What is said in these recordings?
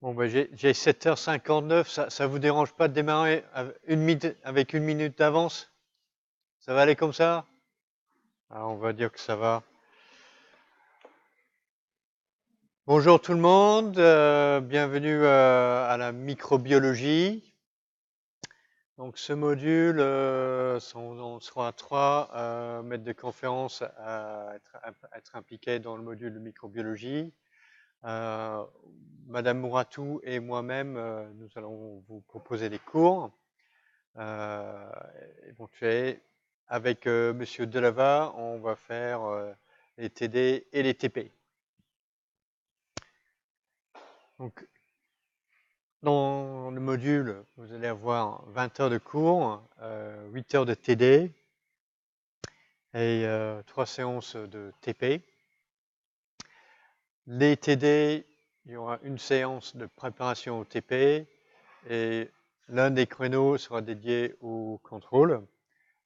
Bon, ben, j'ai 7h59, ça vous dérange pas de démarrer avec une minute d'avance? Ça va aller comme ça? Ah, on va dire que ça va. Bonjour tout le monde, bienvenue à la microbiologie. Donc ce module, on sera trois maîtres de conférence à être impliqués dans le module de microbiologie. Euh, Madame Mouratou et moi-même, nous allons vous proposer des cours. Euh, Éventuels. Avec Monsieur Delava, on va faire les TD et les TP. Donc, dans le module, vous allez avoir 20 heures de cours, 8 heures de TD et 3 séances de TP. Les TD, il y aura une séance de préparation au TP et l'un des créneaux sera dédié au contrôle.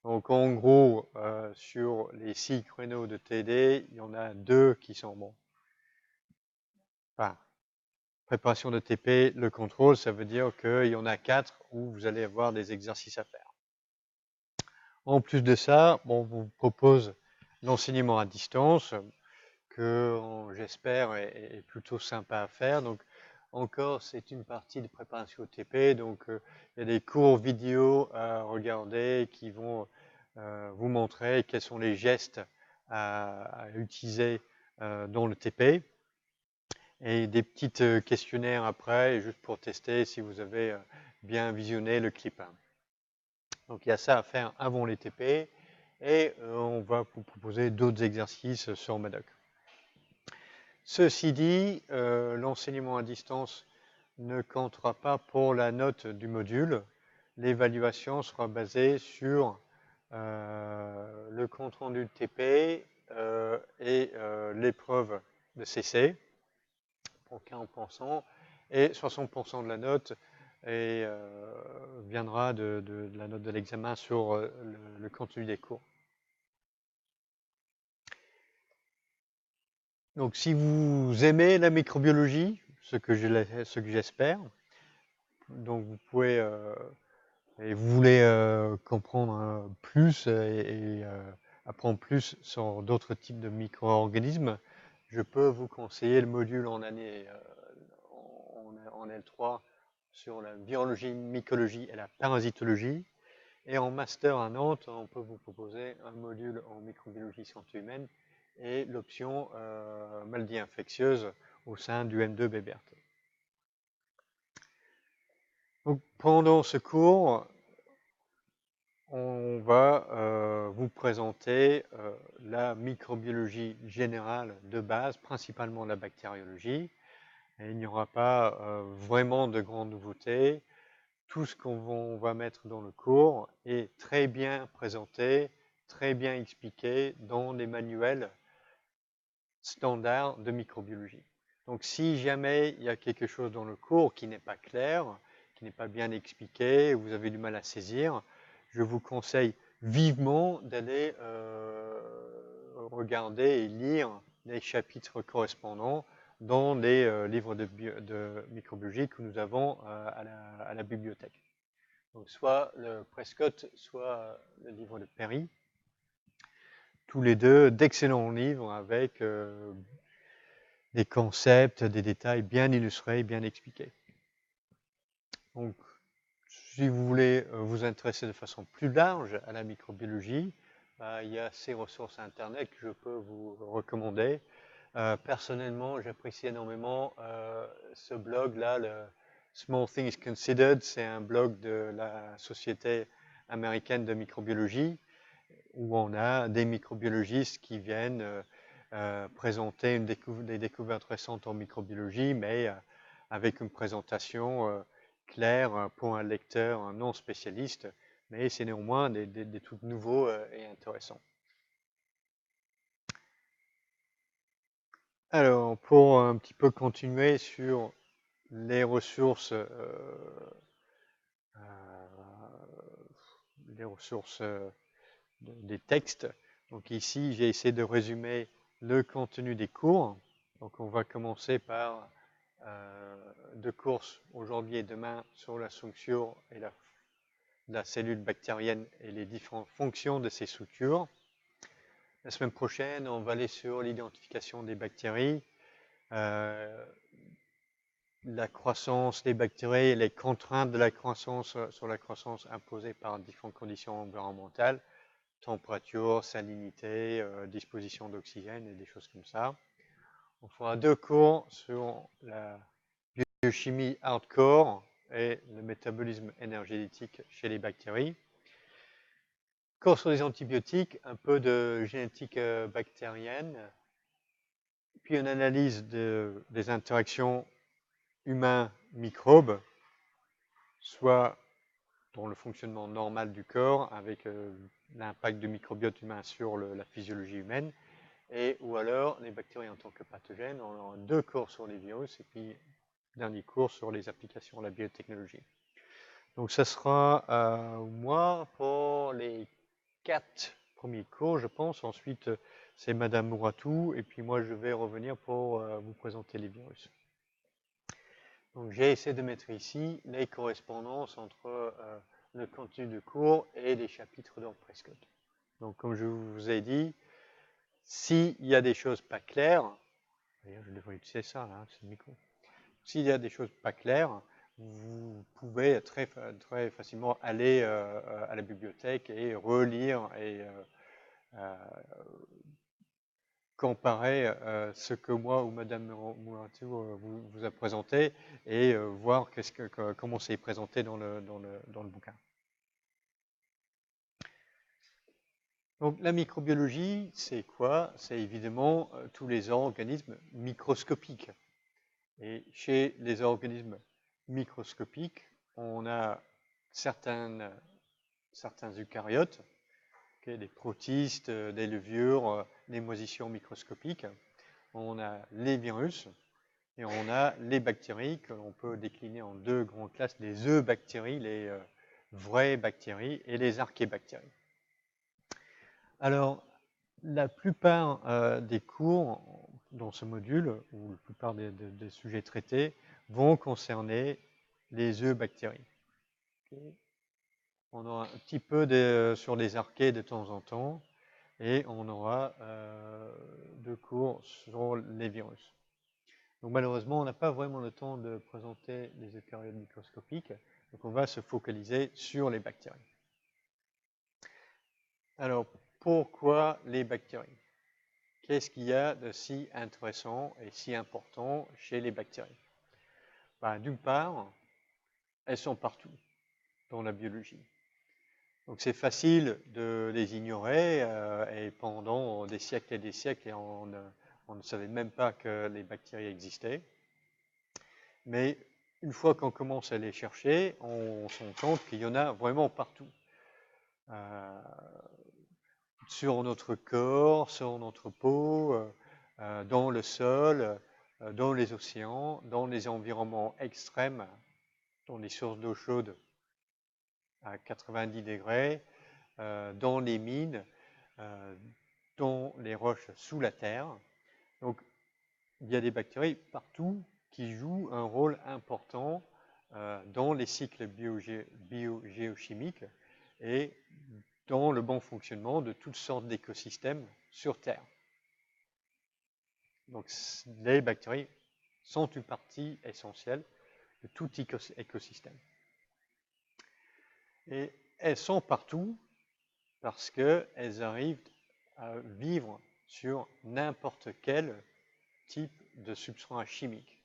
Donc en gros, sur les 6 créneaux de TD, il y en a 2 qui sont bons. Enfin, préparation de TP, le contrôle, ça veut dire qu'il y en a 4 où vous allez avoir des exercices à faire. En plus de ça, on vous propose l'enseignement à distance, que j'espère est plutôt sympa à faire. Donc encore, c'est une partie de préparation au TP. Donc il y a des cours vidéo à regarder qui vont vous montrer quels sont les gestes à utiliser dans le TP. Et des petites questionnaires après, juste pour tester si vous avez bien visionné le clip. Donc il y a ça à faire avant les TP. Et on va vous proposer d'autres exercices sur Madoc. Ceci dit, l'enseignement à distance ne comptera pas pour la note du module. L'évaluation sera basée sur le compte rendu de TP et l'épreuve de CC pour 40% et 60% de la note viendra de la note de l'examen sur le contenu des cours. Donc si vous aimez la microbiologie, ce que j'espère, donc vous pouvez et vous voulez comprendre plus et apprendre plus sur d'autres types de micro-organismes, je peux vous conseiller le module en année en L3 sur la virologie, mycologie et la parasitologie. Et en master à Nantes, on peut vous proposer un module en microbiologie santé humaine et l'option maladie infectieuse au sein du M2 BBRT. Donc, pendant ce cours, on va vous présenter la microbiologie générale de base, principalement la bactériologie. Et il n'y aura pas vraiment de grandes nouveautés. Tout ce qu'on va mettre dans le cours est très bien présenté, très bien expliqué dans les manuels standards de microbiologie. Donc si jamais il y a quelque chose dans le cours qui n'est pas clair, qui n'est pas bien expliqué, vous avez du mal à saisir, je vous conseille vivement d'aller regarder et lire les chapitres correspondants dans les livres de microbiologie que nous avons à la bibliothèque. Donc soit le Prescott, soit le livre de Perry. Tous les deux d'excellents livres avec des concepts, des détails bien illustrés, bien expliqués. Donc, si vous voulez vous intéresser de façon plus large à la microbiologie, il y a ces ressources Internet que je peux vous recommander. Personnellement, j'apprécie énormément ce blog-là, le Small Things Considered. C'est un blog de la Société américaine de microbiologie où on a des microbiologistes qui viennent présenter des découvertes récentes en microbiologie, mais avec une présentation claire pour un lecteur non spécialiste, mais c'est néanmoins des trucs nouveaux et intéressants. Alors, pour un petit peu continuer sur les ressources, des textes. Donc ici, j'ai essayé de résumer le contenu des cours. Donc on va commencer par de course aujourd'hui et demain sur la structure et la cellule bactérienne et les différentes fonctions de ces structures. La semaine prochaine, on va aller sur l'identification des bactéries, la croissance des bactéries et les contraintes de la croissance sur la croissance imposée par différentes conditions environnementales, température, salinité, disposition d'oxygène et des choses comme ça. On fera 2 cours sur la biochimie hardcore et le métabolisme énergétique chez les bactéries. Cours sur les antibiotiques, un peu de génétique bactérienne, puis une analyse des interactions humains-microbes, soit dans le fonctionnement normal du corps, avec l'impact du microbiote humain sur la physiologie humaine, et ou alors les bactéries en tant que pathogènes. On aura 2 cours sur les virus, et puis dernier cours sur les applications de la biotechnologie. Donc ça sera moi pour les 4 premiers cours, je pense. Ensuite, c'est Madame Mouratou, et puis moi je vais revenir pour vous présenter les virus. Donc j'ai essayé de mettre ici les correspondances entre le contenu du cours et les chapitres dans Prescott. Donc comme je vous ai dit, s'il y a des choses pas claires, d'ailleurs je devrais utiliser ça là, c'est le micro. S'il y a des choses pas claires, vous pouvez très facilement aller à la bibliothèque et relire et comparer ce que moi ou Madame Mouratou vous a présenté et voir comment c'est présenté dans le bouquin. Donc la microbiologie, c'est quoi? C'est évidemment tous les organismes microscopiques. Et chez les organismes microscopiques, on a certains eucaryotes, des protistes, des levures, des moisissures microscopiques. On a les virus et on a les bactéries que l'on peut décliner en 2 grandes classes, les eubactéries, les vraies bactéries et les archébactéries. Alors, la plupart des cours dans ce module, ou la plupart des sujets traités, vont concerner les eubactéries. Okay. On aura un petit peu sur les archées de temps en temps, et on aura 2 cours sur les virus. Donc malheureusement, on n'a pas vraiment le temps de présenter les eucaryotes microscopiques, donc on va se focaliser sur les bactéries. Alors, pourquoi les bactéries? Qu'est-ce qu'il y a de si intéressant et si important chez les bactéries? Ben, d'une part, elles sont partout dans la biologie. Donc c'est facile de les ignorer et pendant des siècles et des siècles, on ne savait même pas que les bactéries existaient. Mais une fois qu'on commence à les chercher, on se rend compte qu'il y en a vraiment partout. Sur notre corps, sur notre peau, dans le sol, dans les océans, dans les environnements extrêmes, dans les sources d'eau chaude à 90 degrés, dans les mines, dans les roches sous la terre. Donc, il y a des bactéries partout qui jouent un rôle important dans les cycles biogéochimiques et dans le bon fonctionnement de toutes sortes d'écosystèmes sur Terre. Donc, les bactéries sont une partie essentielle de tout écosystème. Et elles sont partout parce qu'elles arrivent à vivre sur n'importe quel type de substrat chimique.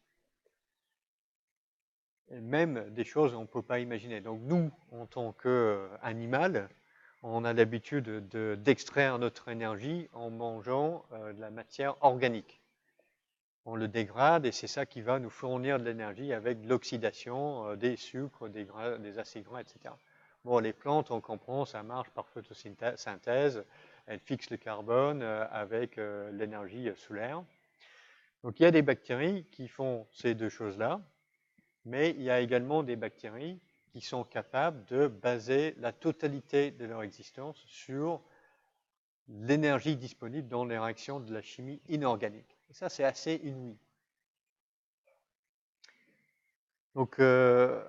Et même des choses qu'on ne peut pas imaginer. Donc nous, en tant qu'animal, on a l'habitude d'extraire notre énergie en mangeant de la matière organique. On le dégrade et c'est ça qui va nous fournir de l'énergie avec l'oxydation des sucres, des acides gras, etc. Bon, les plantes, on comprend, ça marche par photosynthèse, elles fixent le carbone avec l'énergie solaire. Donc il y a des bactéries qui font ces 2 choses-là, mais il y a également des bactéries qui sont capables de baser la totalité de leur existence sur l'énergie disponible dans les réactions de la chimie inorganique. Et ça, c'est assez inouï. Donc, une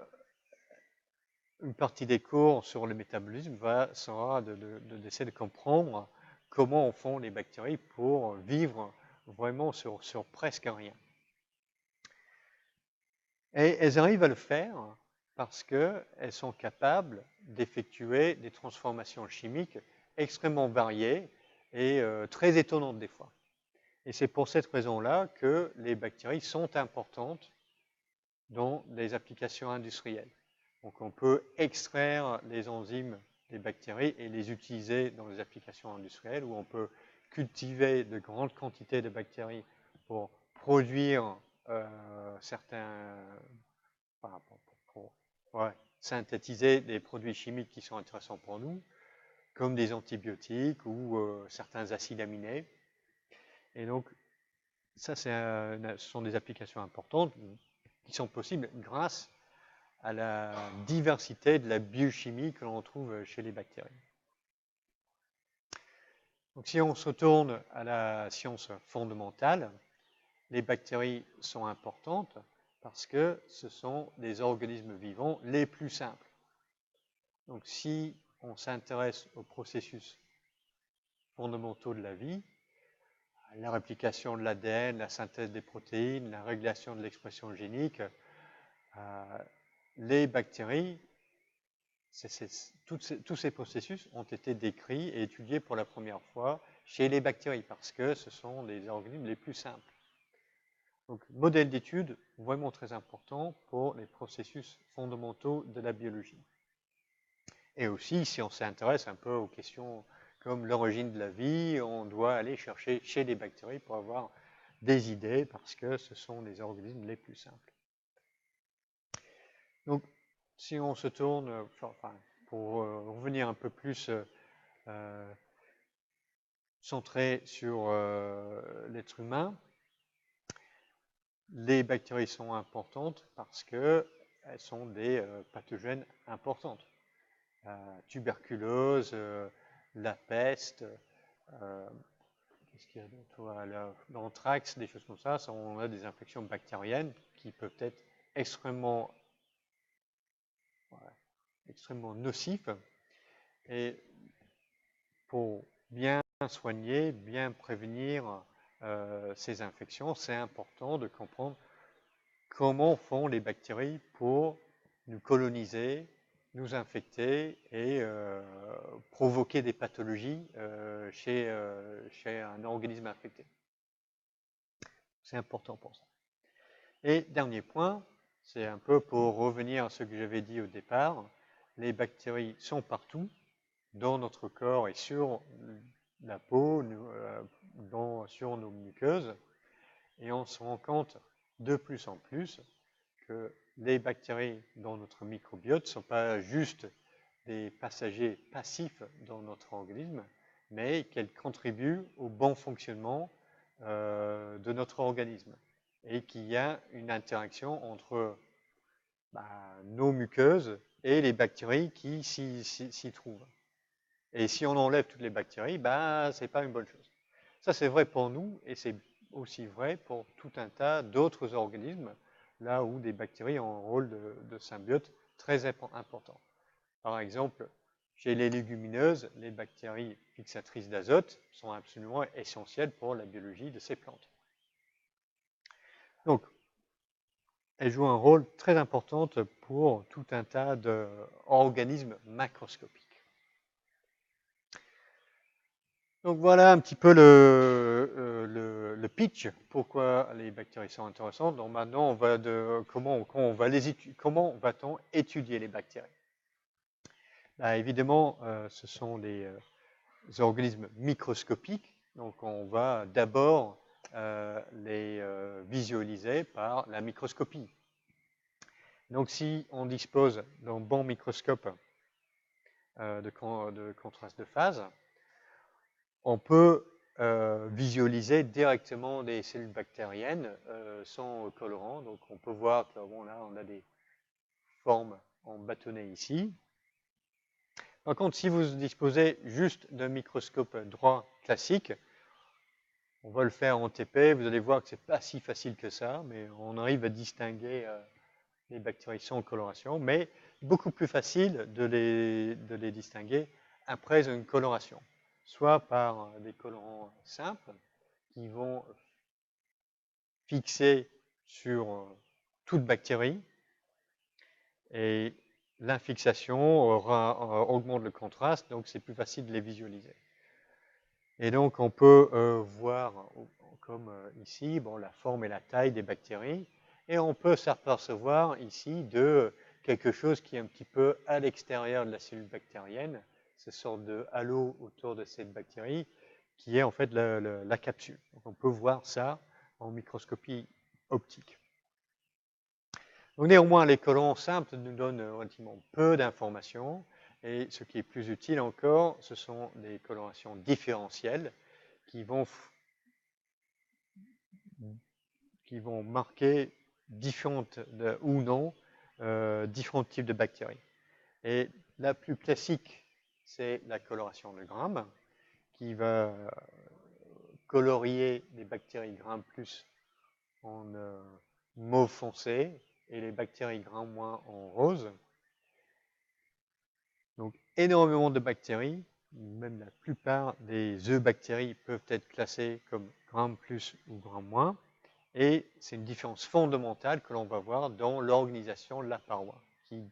partie des cours sur le métabolisme sera d'essayer de comprendre comment font les bactéries pour vivre vraiment sur presque rien. Et elles arrivent à le faire parce qu'elles sont capables d'effectuer des transformations chimiques extrêmement variées et très étonnantes des fois. Et c'est pour cette raison-là que les bactéries sont importantes dans les applications industrielles. Donc on peut extraire les enzymes des bactéries et les utiliser dans les applications industrielles, où on peut cultiver de grandes quantités de bactéries pour produire synthétiser des produits chimiques qui sont intéressants pour nous, comme des antibiotiques ou certains acides aminés. Et donc, ça, ce sont des applications importantes qui sont possibles grâce à la diversité de la biochimie que l'on trouve chez les bactéries. Donc, si on se tourne à la science fondamentale, les bactéries sont importantes parce que ce sont des organismes vivants les plus simples. Donc, si on s'intéresse aux processus fondamentaux de la vie, la réplication de l'ADN, la synthèse des protéines, la régulation de l'expression génique, les bactéries, tous ces processus ont été décrits et étudiés pour la première fois chez les bactéries parce que ce sont les organismes les plus simples. Donc, modèle d'étude vraiment très important pour les processus fondamentaux de la biologie. Et aussi, si on s'intéresse un peu aux questions comme l'origine de la vie, on doit aller chercher chez les bactéries pour avoir des idées parce que ce sont les organismes les plus simples. Donc, si on se tourne, pour revenir un peu plus centré sur l'être humain, les bactéries sont importantes parce qu'elles sont des pathogènes importantes. Tuberculose, la peste, qu'est-ce qu'il y a d'autre, l'anthrax, des choses comme ça, on a des infections bactériennes qui peuvent être extrêmement nocifs. Et pour bien soigner, bien prévenir ces infections, c'est important de comprendre comment font les bactéries pour nous coloniser, nous infecter et provoquer des pathologies chez un organisme infecté. C'est important pour ça. Et dernier point, c'est un peu pour revenir à ce que j'avais dit au départ, les bactéries sont partout, dans notre corps et sur la peau, sur nos muqueuses, et on se rend compte de plus en plus que les bactéries dans notre microbiote ne sont pas juste des passagers passifs dans notre organisme, mais qu'elles contribuent au bon fonctionnement de notre organisme et qu'il y a une interaction entre nos muqueuses et les bactéries qui s'y trouvent. Et si on enlève toutes les bactéries, ce n'est pas une bonne chose. Ça, c'est vrai pour nous et c'est aussi vrai pour tout un tas d'autres organismes, là où des bactéries ont un rôle de symbiote très important. Par exemple, chez les légumineuses, les bactéries fixatrices d'azote sont absolument essentielles pour la biologie de ces plantes. Donc, elles jouent un rôle très important pour tout un tas d'organismes macroscopiques. Donc voilà un petit peu le pitch, pourquoi les bactéries sont intéressantes. Donc maintenant, on va comment va-t-on étudier les bactéries? Évidemment, ce sont des organismes microscopiques, donc on va d'abord les visualiser par la microscopie. Donc si on dispose d'un bon microscope de contraste de phase, on peut visualiser directement des cellules bactériennes sans colorant. Donc on peut voir que là on a des formes en bâtonnet ici. Par contre, si vous disposez juste d'un microscope droit classique, on va le faire en TP, vous allez voir que c'est pas si facile que ça, mais on arrive à distinguer les bactéries sans coloration, mais beaucoup plus facile de les distinguer après une coloration, soit par des colorants simples qui vont fixer sur toute bactérie, et l'infixation augmente le contraste, donc c'est plus facile de les visualiser. Et donc on peut voir, comme ici, bon, la forme et la taille des bactéries, et on peut s'apercevoir ici de quelque chose qui est un petit peu à l'extérieur de la cellule bactérienne, cette sorte de halo autour de cette bactérie, qui est en fait la capsule. Donc on peut voir ça en microscopie optique. Donc, néanmoins, les colorants simples nous donnent relativement peu d'informations, et ce qui est plus utile encore, ce sont des colorations différentielles qui vont marquer différentes ou non différents types de bactéries. Et la plus classique, c'est la coloration de Gram, qui va colorier les bactéries Gram plus en mauve foncé et les bactéries Gram moins en rose. Donc énormément de bactéries, même la plupart des eubactéries peuvent être classées comme Gram plus ou Gram moins. Et c'est une différence fondamentale que l'on va voir dans l'organisation de la paroi, qui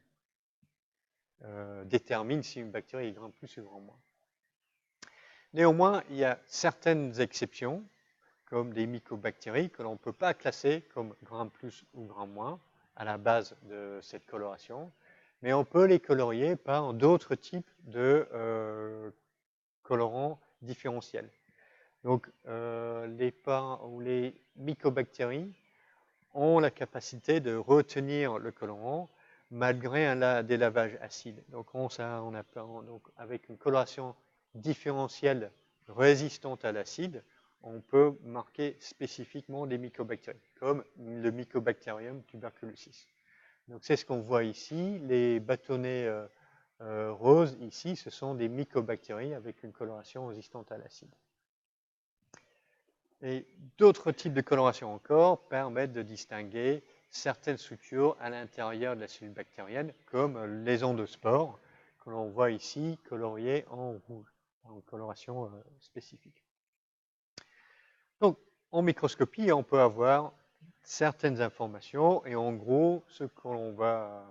détermine si une bactérie est Gram plus ou Gram moins. Néanmoins, il y a certaines exceptions, comme des mycobactéries, que l'on ne peut pas classer comme Gram plus ou Gram moins à la base de cette coloration, mais on peut les colorier par d'autres types de colorants différentiels. Donc, les mycobactéries ont la capacité de retenir le colorant malgré un délavages acide. Donc, avec une coloration différentielle résistante à l'acide, on peut marquer spécifiquement des mycobactéries, comme le Mycobacterium tuberculosis. Donc, c'est ce qu'on voit ici. Les bâtonnets roses, ici, ce sont des mycobactéries avec une coloration résistante à l'acide. Et d'autres types de coloration encore permettent de distinguer certaines structures à l'intérieur de la cellule bactérienne, comme les endospores, que l'on voit ici coloriés en rouge, en coloration spécifique. Donc, en microscopie, on peut avoir certaines informations, et en gros, ce que l'on va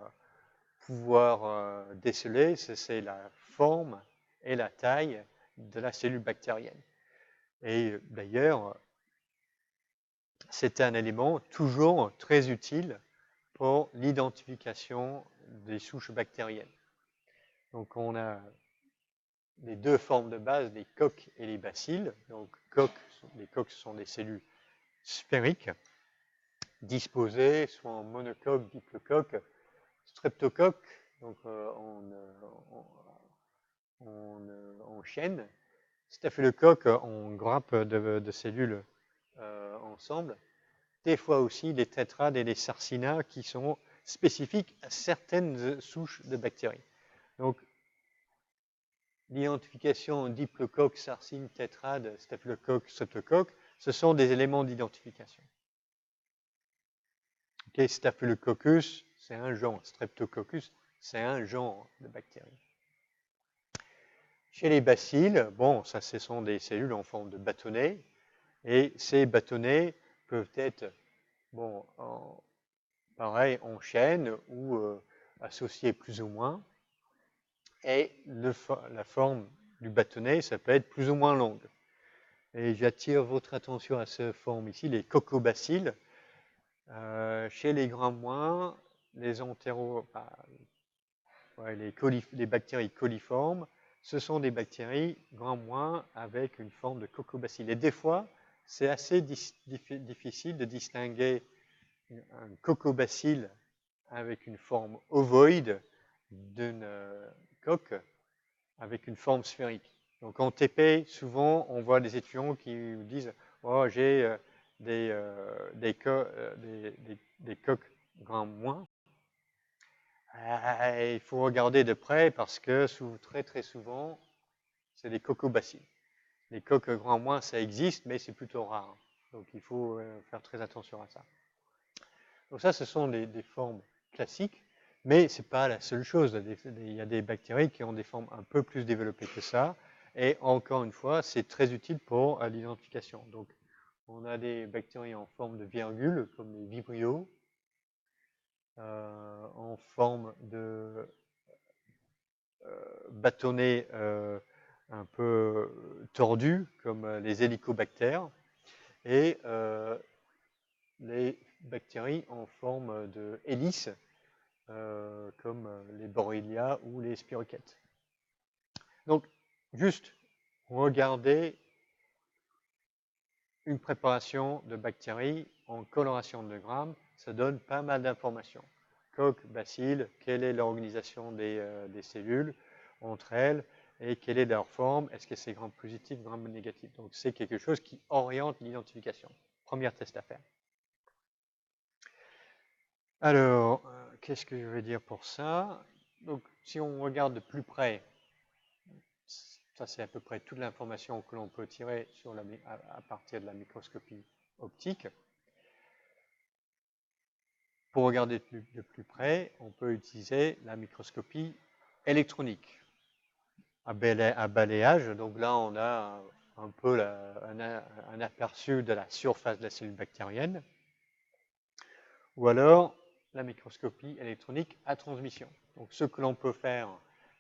pouvoir déceler, c'est la forme et la taille de la cellule bactérienne. Et d'ailleurs, c'est un élément toujours très utile pour l'identification des souches bactériennes. Donc, on a les deux formes de base, les coques et les bacilles. Donc, les coques sont des cellules sphériques disposées soit en monocoque, diplocoque, streptocoque, donc en chaîne, staphylocoque en grappe de cellules ensemble. Des fois aussi les tétrades et les sarcinas qui sont spécifiques à certaines souches de bactéries. Donc, l'identification diplocoque, sarcine, tétrade, staphylocoque, streptocoque, ce sont des éléments d'identification. Okay, Staphylococcus, c'est un genre. Streptococcus, c'est un genre de bactéries. Chez les bacilles, bon, ça, ce sont des cellules en forme de bâtonnets, et ces bâtonnets peuvent être, bon, pareil, en chaîne ou associés plus ou moins. Et la forme du bâtonnet, ça peut être plus ou moins longue. Et j'attire votre attention à cette forme ici, les cocobacilles. Chez les Gram-, les les bactéries coliformes, ce sont des bactéries Gram- avec une forme de cocobacille. Et des fois, c'est assez difficile de distinguer un cocobacille avec une forme ovoïde d'une coque avec une forme sphérique. Donc en TP, souvent, on voit des étudiants qui disent « Oh, j'ai des coques Gram-. » Il faut regarder de près parce que très souvent, c'est des cocobacilles. Les coques Gram-, ça existe, mais c'est plutôt rare. Donc il faut faire très attention à ça. Donc ça, ce sont des formes classique, mais ce n'est pas la seule chose. Il y a des bactéries qui ont des formes un peu plus développées que ça, et encore une fois, c'est très utile pour l'identification. Donc, on a des bactéries en forme de virgule, comme les vibrios, en forme de bâtonnets un peu tordus, comme les hélicobactères, et les bactéries en forme de hélice, comme les Borrelia ou les spirochètes. Donc, juste regardez une préparation de bactéries en coloration de grammes, ça donne pas mal d'informations. Coque, bacille, quelle est l'organisation des cellules entre elles et quelle est leur forme, est-ce que c'est gram positif, gram négatif. Donc c'est quelque chose qui oriente l'identification. Premier test à faire. Alors, qu'est-ce que je vais dire pour ça? Donc si on regarde de plus près, ça c'est à peu près toute l'information que l'on peut tirer sur à partir de la microscopie optique. Pour regarder de plus près, on peut utiliser la microscopie électronique à balayage. Donc là, on a un peu un aperçu de la surface de la cellule bactérienne. Ou alors, la microscopie électronique à transmission. Donc ce que l'on peut faire,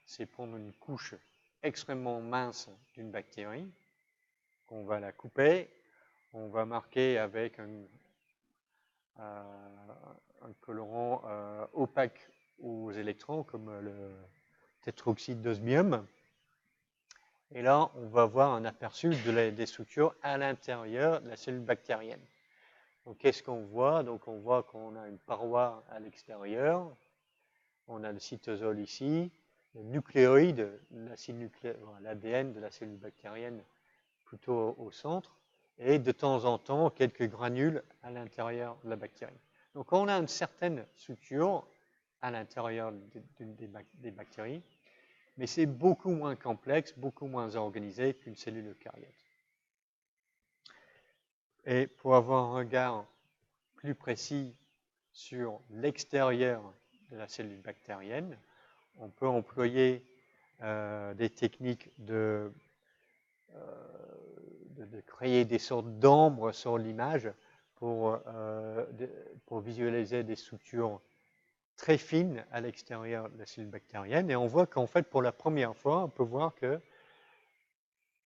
c'est prendre une couche extrêmement mince d'une bactérie, on va la couper, on va marquer avec un colorant opaque aux électrons, comme le tétroxyde d'osmium. Et là, on va voir un aperçu des structures à l'intérieur de la cellule bactérienne. Donc, qu'est-ce qu'on voit? Donc, on voit qu'on a une paroi à l'extérieur, on a le cytosol ici, le nucléoïde, l'ADN de la cellule bactérienne plutôt au centre, et de temps en temps quelques granules à l'intérieur de la bactérie. Donc on a une certaine structure à l'intérieur des bactéries, mais c'est beaucoup moins complexe, beaucoup moins organisé qu'une cellule eucaryote. Et pour avoir un regard plus précis sur l'extérieur de la cellule bactérienne, on peut employer des techniques de créer des sortes d'ombres sur l'image pour visualiser des structures très fines à l'extérieur de la cellule bactérienne. Et on voit qu'en fait, pour la première fois, on peut voir que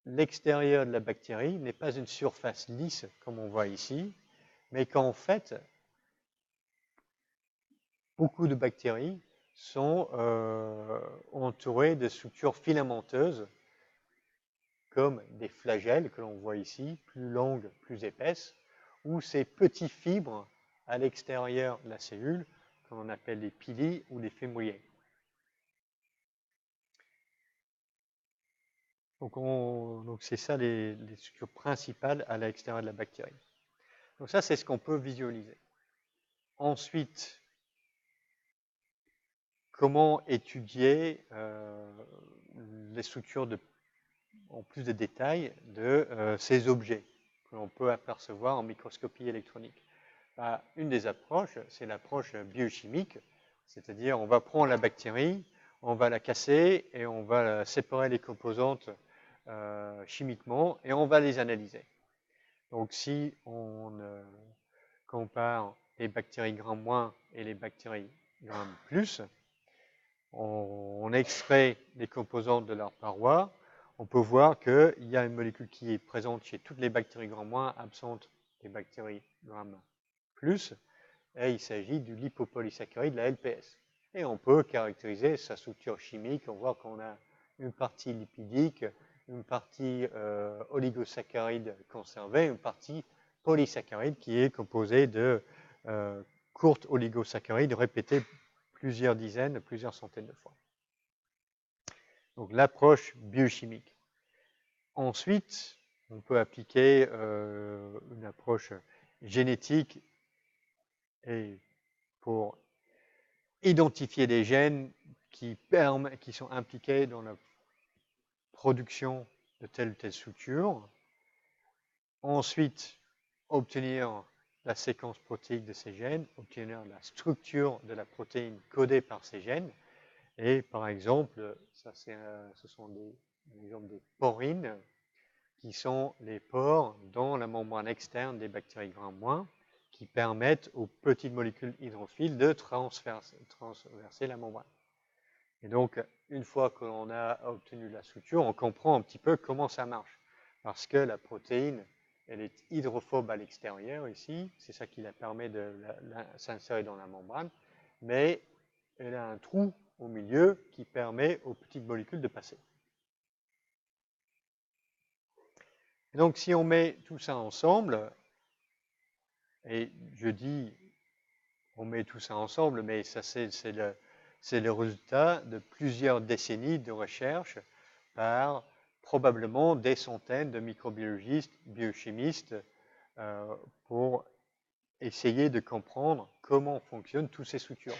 l'extérieur de la bactérie n'est pas une surface lisse, comme on voit ici, mais qu'en fait, beaucoup de bactéries sont entourées de structures filamenteuses, comme des flagelles que l'on voit ici, plus longues, plus épaisses, ou ces petits fibres à l'extérieur de la cellule, qu'on appelle les pili ou les fémbriers. Donc c'est ça les structures principales à l'extérieur de la bactérie. Donc ça, c'est ce qu'on peut visualiser. Ensuite, comment étudier les structures en plus de détails de ces objets que l'on peut apercevoir en microscopie électronique? Une des approches, c'est l'approche biochimique, c'est-à-dire on va prendre la bactérie, on va la casser et on va séparer les composantes chimiquement et on va les analyser. Donc si on compare les bactéries gram- et les bactéries gram+, on extrait les composantes de leur paroi, on peut voir qu'il y a une molécule qui est présente chez toutes les bactéries gram-, absente des bactéries gram+, et il s'agit du lipopolysaccharide, la LPS. Et on peut caractériser sa structure chimique, on voit qu'on a une partie lipidique, une partie oligosaccharide conservée, une partie polysaccharide qui est composée de courtes oligosaccharides répétées plusieurs dizaines, plusieurs centaines de fois. Donc l'approche biochimique. Ensuite, on peut appliquer une approche génétique et pour identifier des gènes qui sont impliqués dans la production de telle ou telle structure. Ensuite, obtenir la séquence protéique de ces gènes, obtenir la structure de la protéine codée par ces gènes. Et par exemple, ça ce sont des exemples des porines, qui sont les pores dans la membrane externe des bactéries Gram-, qui permettent aux petites molécules hydrophiles de transverser la membrane. Et donc, une fois que l'on a obtenu la structure, on comprend un petit peu comment ça marche. Parce que la protéine, elle est hydrophobe à l'extérieur ici, c'est ça qui la permet de s'insérer dans la membrane, mais elle a un trou au milieu qui permet aux petites molécules de passer. Et donc, si on met tout ça ensemble, et je dis, on met tout ça ensemble, mais ça c'est le résultat de plusieurs décennies de recherche par probablement des centaines de microbiologistes, biochimistes, pour essayer de comprendre comment fonctionnent toutes ces structures.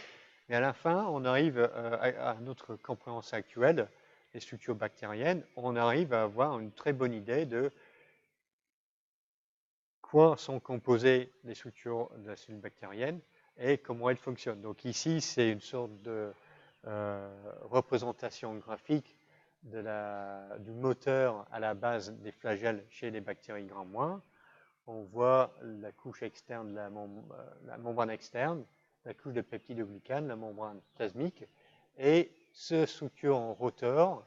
Et à la fin, on arrive à notre compréhension actuelle des structures bactériennes, on arrive à avoir une très bonne idée de quoi sont composées les structures de la cellule bactérienne et comment elles fonctionnent. Donc ici, c'est une sorte de représentation graphique du moteur à la base des flagelles chez les bactéries Gram-. On voit la couche externe de la membrane externe, la couche de peptidoglycane, la membrane plasmique, et cette structure en rotor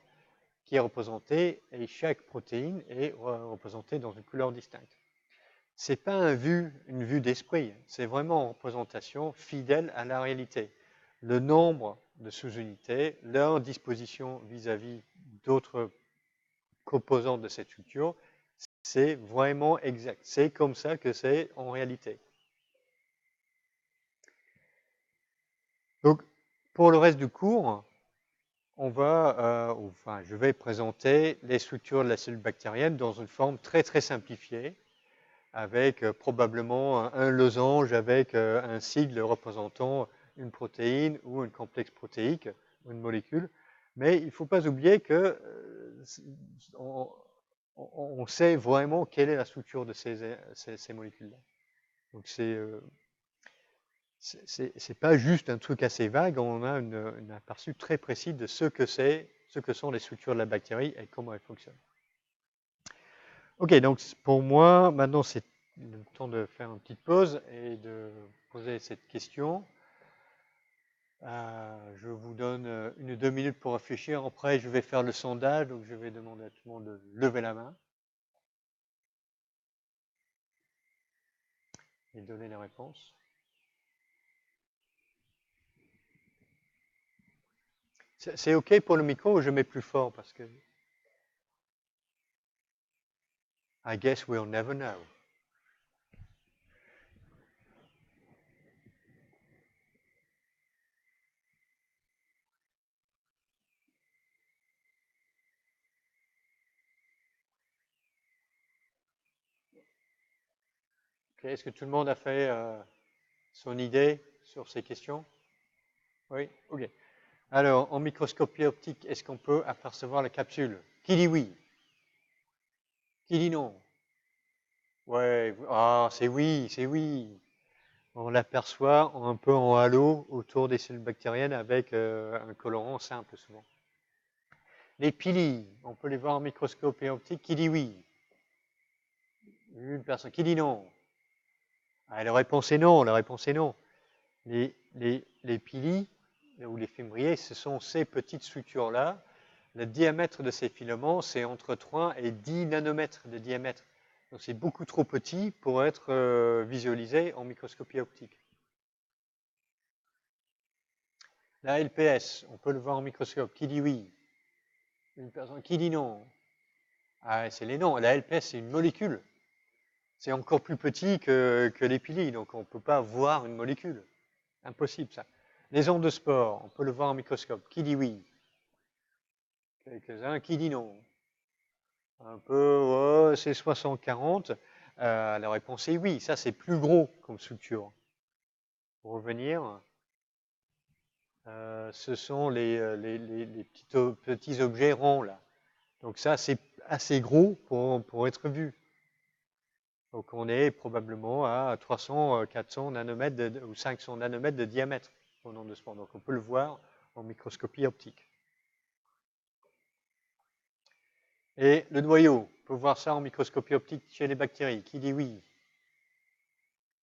qui est représentée, et chaque protéine est représentée dans une couleur distincte. Ce n'est pas une vue d'esprit, c'est vraiment une représentation fidèle à la réalité. Le nombre de sous-unités, leur disposition vis-à-vis d'autres composantes de cette structure, c'est vraiment exact. C'est comme ça que c'est en réalité. Donc, pour le reste du cours, je vais présenter les structures de la cellule bactérienne dans une forme très très simplifiée, avec probablement un losange avec un sigle représentant une protéine ou un complexe protéique, une molécule. Mais il ne faut pas oublier que on sait vraiment quelle est la structure de ces molécules-là. Donc c'est pas juste un truc assez vague, on a un aperçu très précis de ce que sont les structures de la bactérie et comment elles fonctionnent. Ok, donc pour moi, maintenant c'est le temps de faire une petite pause et de poser cette question. Je vous donne 1 ou 2 minutes pour réfléchir. Après, je vais faire le sondage, donc je vais demander à tout le monde de lever la main et donner les réponses. C'est OK pour le micro ou je mets plus fort parce que I guess we'll never know. Okay. Est-ce que tout le monde a fait son idée sur ces questions? Oui? OK. Alors, en microscopie optique, est-ce qu'on peut apercevoir la capsule? Qui dit oui? Qui dit non? Ouais, c'est oui, c'est oui. On l'aperçoit un peu en halo autour des cellules bactériennes avec un colorant simple souvent. Les pili, on peut les voir en microscopie optique. Qui dit oui? Une personne. Qui dit non? La réponse est non, la réponse est non. Les pili, ou les fimbriers, ce sont ces petites structures-là. Le diamètre de ces filaments, c'est entre 3 et 10 nanomètres de diamètre. Donc c'est beaucoup trop petit pour être visualisé en microscopie optique. La LPS, on peut le voir en microscope. Qui dit oui? Une personne. Qui dit non? C'est les noms. La LPS, c'est une molécule. C'est encore plus petit que les pili, donc on ne peut pas voir une molécule. Impossible, ça. Les ondes de sport, on peut le voir en microscope. Qui dit oui? Quelques-uns. Qui dit non? Un peu, c'est 60-40. La réponse est oui. Ça, c'est plus gros comme structure. Pour revenir, ce sont les petits objets ronds, là. Donc ça, c'est assez gros pour être vu. Donc on est probablement à 300, 400 nanomètres ou 500 nanomètres de diamètre au nombre de spores. Donc on peut le voir en microscopie optique. Et le noyau, on peut voir ça en microscopie optique chez les bactéries. Qui dit oui?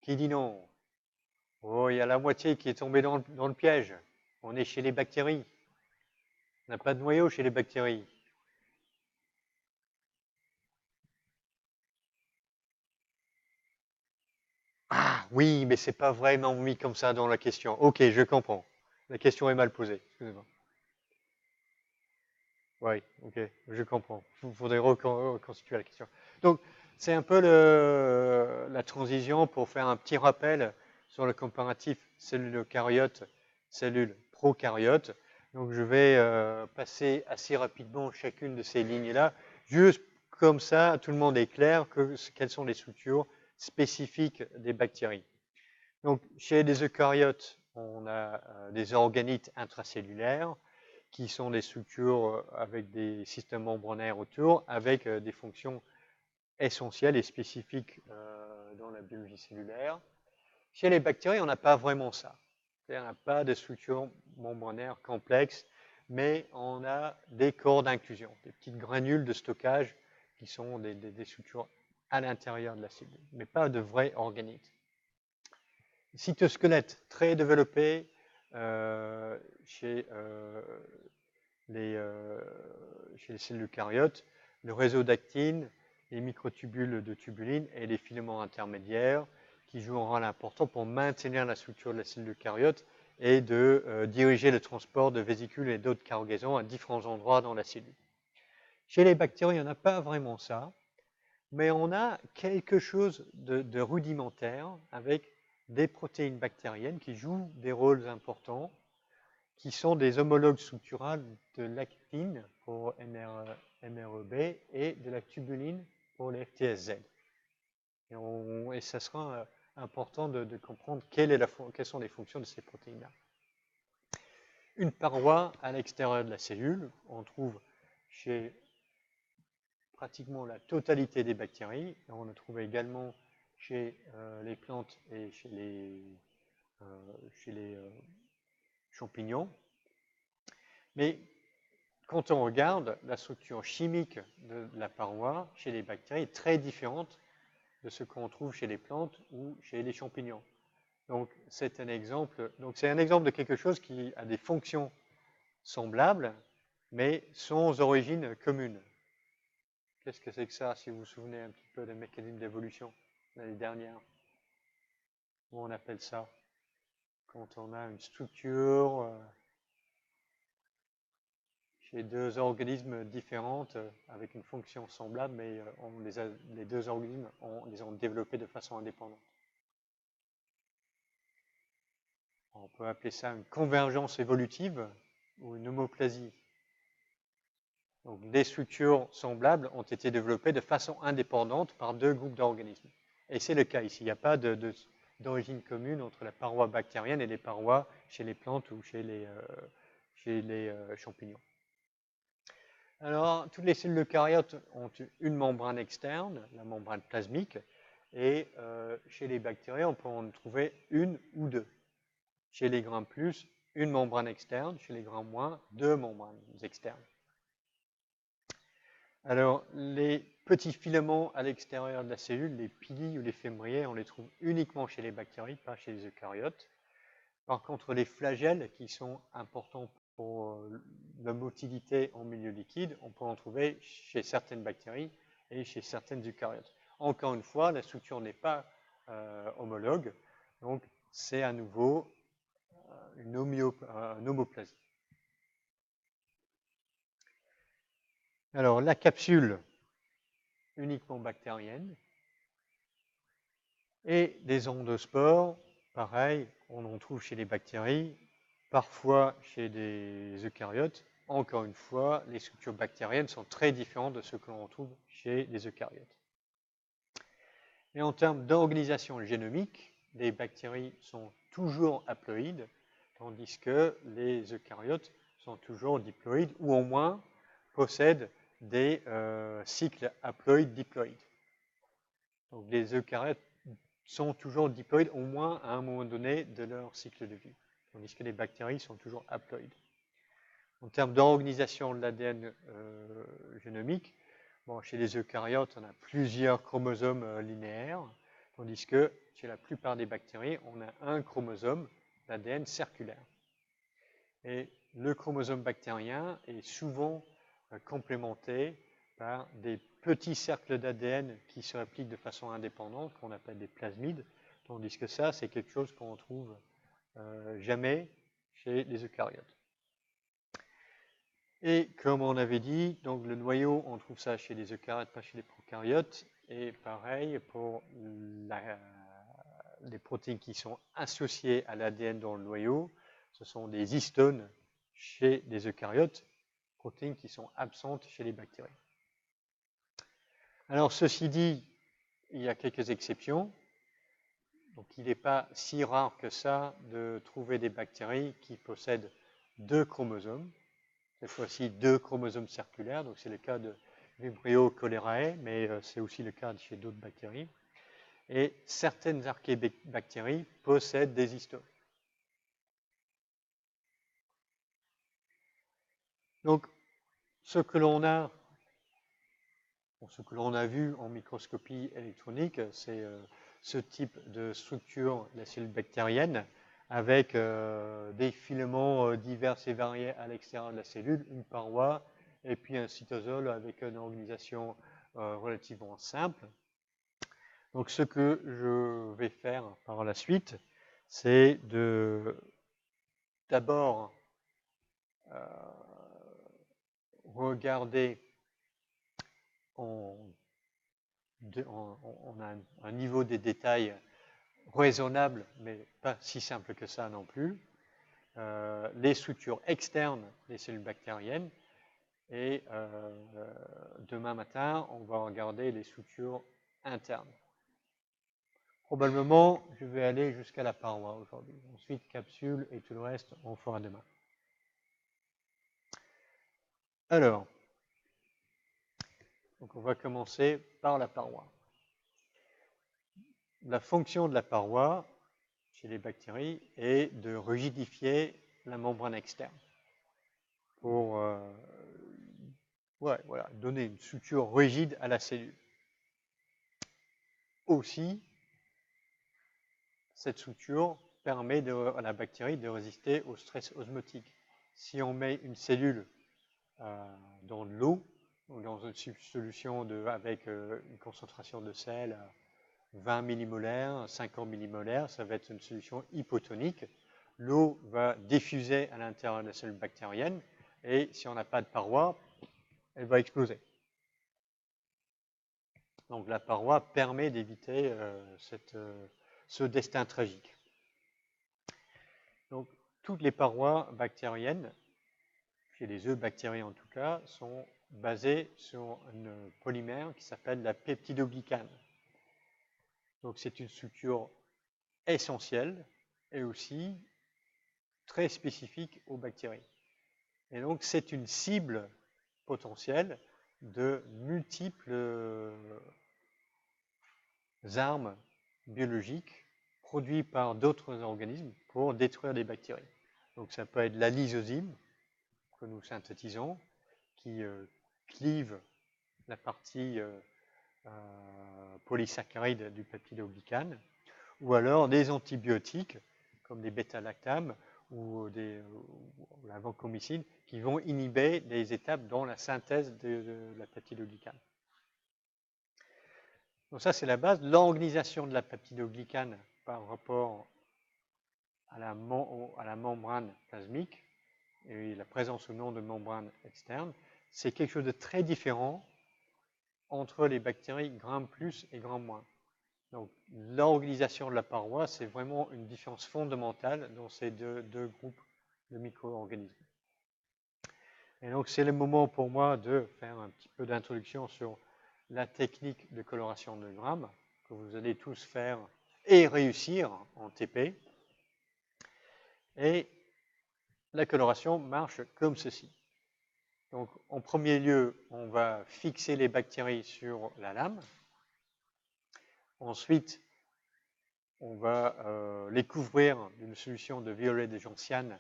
Qui dit non? Oh, il y a la moitié qui est tombée dans le piège. On est chez les bactéries. On n'a pas de noyau chez les bactéries. Ah oui, mais c'est pas vraiment mis comme ça dans la question. Ok, je comprends. La question est mal posée. Excusez-moi. Oui, ok, je comprends. Il faudrait reconstituer la question. Donc, c'est un peu la transition pour faire un petit rappel sur le comparatif cellule eucaryote, cellule procaryote. Donc, je vais passer assez rapidement chacune de ces lignes-là, juste comme ça, tout le monde est clair quelles sont les structures spécifiques des bactéries. Donc, chez les eucaryotes, on a des organites intracellulaires qui sont des structures avec des systèmes membranaires autour, avec des fonctions essentielles et spécifiques dans la biologie cellulaire. Chez les bactéries, on n'a pas vraiment ça. On n'a pas de structure membranaire complexe, mais on a des corps d'inclusion, des petites granules de stockage qui sont des structures à l'intérieur de la cellule, mais pas de vrais organites. Cytosquelette très développé chez les cellules eucaryotes, le réseau d'actine, les microtubules de tubuline et les filaments intermédiaires qui jouent un rôle important pour maintenir la structure de la cellule eucaryote et de diriger le transport de vésicules et d'autres cargaisons à différents endroits dans la cellule. Chez les bactéries, on n'a pas vraiment ça, mais on a quelque chose de rudimentaire avec des protéines bactériennes qui jouent des rôles importants, qui sont des homologues structurales de l'actine pour MREB et de la tubuline pour les FTSZ. Et ça sera important de comprendre quelles sont les fonctions de ces protéines-là. Une paroi à l'extérieur de la cellule, on trouve chez pratiquement la totalité des bactéries. Et on le trouve également chez les plantes et chez les champignons. Mais quand on regarde, la structure chimique de la paroi chez les bactéries est très différente de ce qu'on trouve chez les plantes ou chez les champignons. Donc c'est un exemple de quelque chose qui a des fonctions semblables, mais sans origine commune. Qu'est-ce que c'est que ça, si vous vous souvenez un petit peu des mécanismes d'évolution l'année dernière? Comment on appelle ça? Quand on a une structure chez deux organismes différents avec une fonction semblable, mais les deux organismes les ont développés de façon indépendante. On peut appeler ça une convergence évolutive ou une homoplasie. Donc, des structures semblables ont été développées de façon indépendante par deux groupes d'organismes. Et c'est le cas ici. Il n'y a pas d'origine commune entre la paroi bactérienne et les parois chez les plantes ou chez les champignons. Alors, toutes les cellules eucaryotes ont une membrane externe, la membrane plasmique, et chez les bactéries, on peut en trouver une ou deux. Chez les grains plus, une membrane externe, chez les grains moins, deux membranes externes. Alors, les petits filaments à l'extérieur de la cellule, les pili ou les fémbriers, on les trouve uniquement chez les bactéries, pas chez les eucaryotes. Par contre, les flagelles, qui sont importants pour la motilité en milieu liquide, on peut en trouver chez certaines bactéries et chez certaines eucaryotes. Encore une fois, la structure n'est pas homologue, donc c'est à nouveau une homoplasie. Alors, la capsule uniquement bactérienne et des endospores, pareil, on en trouve chez les bactéries, parfois chez des eucaryotes. Encore une fois, les structures bactériennes sont très différentes de ce que l'on retrouve chez les eucaryotes. Et en termes d'organisation génomique, les bactéries sont toujours haploïdes, tandis que les eucaryotes sont toujours diploïdes, ou au moins possèdent des cycles haploïdes-diploïdes. Donc les eucaryotes sont toujours diploïdes au moins à un moment donné de leur cycle de vie, tandis que les bactéries sont toujours haploïdes. En termes d'organisation de l'ADN génomique, bon, chez les eucaryotes, on a plusieurs chromosomes linéaires, tandis que chez la plupart des bactéries, on a un chromosome d'ADN circulaire. Et le chromosome bactérien est souvent complémenté par des petits cercles d'ADN qui se répliquent de façon indépendante, qu'on appelle des plasmides, tandis que ça, c'est quelque chose qu'on ne trouve jamais chez les eucaryotes. Et comme on avait dit, donc le noyau, on trouve ça chez les eucaryotes, pas chez les prokaryotes. Et pareil pour les protéines qui sont associées à l'ADN dans le noyau, ce sont des histones chez les eucaryotes, protéines qui sont absentes chez les bactéries. Alors ceci dit, il y a quelques exceptions. Donc il n'est pas si rare que ça de trouver des bactéries qui possèdent 2 chromosomes. Cette fois-ci 2 chromosomes circulaires, donc c'est le cas de Vibrio cholerae, mais c'est aussi le cas chez d'autres bactéries. Et certaines archébactéries possèdent des histones. Donc ce que l'on a vu en microscopie électronique, c'est ce type de structure de la cellule bactérienne avec des filaments divers et variés à l'extérieur de la cellule, une paroi, et puis un cytosol avec une organisation relativement simple. Donc ce que je vais faire par la suite, c'est d'abord regarder, on a un niveau de détail raisonnable, mais pas si simple que ça non plus, les structures externes des cellules bactériennes. Et demain matin, on va regarder les structures internes. Probablement, je vais aller jusqu'à la paroi aujourd'hui. Ensuite, capsule et tout le reste, on fera demain. Alors, donc on va commencer par la paroi. La fonction de la paroi chez les bactéries est de rigidifier la membrane externe pour donner une structure rigide à la cellule. Aussi, cette structure permet à la bactérie de résister au stress osmotique. Si on met une cellule dans de l'eau, ou dans une solution avec une concentration de sel à 20 millimolaires, 50 millimolaires, ça va être une solution hypotonique. L'eau va diffuser à l'intérieur de la cellule bactérienne et si on n'a pas de paroi, elle va exploser. Donc la paroi permet d'éviter ce destin tragique. Donc toutes les parois bactériennes, chez les œufs bactériens en tout cas, sont basées sur un polymère qui s'appelle la peptidoglycane. Donc c'est une structure essentielle et aussi très spécifique aux bactéries. Et donc c'est une cible potentielle de multiples armes biologiques produites par d'autres organismes pour détruire les bactéries. Donc ça peut être la lysozyme que nous synthétisons, qui clive la partie polysaccharide du peptidoglycane, ou alors des antibiotiques comme des bêta-lactames ou la vancomycine qui vont inhiber des étapes dans la synthèse de la peptidoglycane. Donc ça, c'est la base. L'organisation de la peptidoglycane par rapport à la membrane plasmique et la présence ou non de membrane externe, c'est quelque chose de très différent entre les bactéries Gram+ et Gram-. Donc l'organisation de la paroi, c'est vraiment une différence fondamentale dans ces deux groupes de micro-organismes. Et donc c'est le moment pour moi de faire un petit peu d'introduction sur la technique de coloration de Gram, que vous allez tous faire et réussir en TP. Et la coloration marche comme ceci. Donc en premier lieu, on va fixer les bactéries sur la lame. Ensuite, on va les couvrir d'une solution de violet de gentiane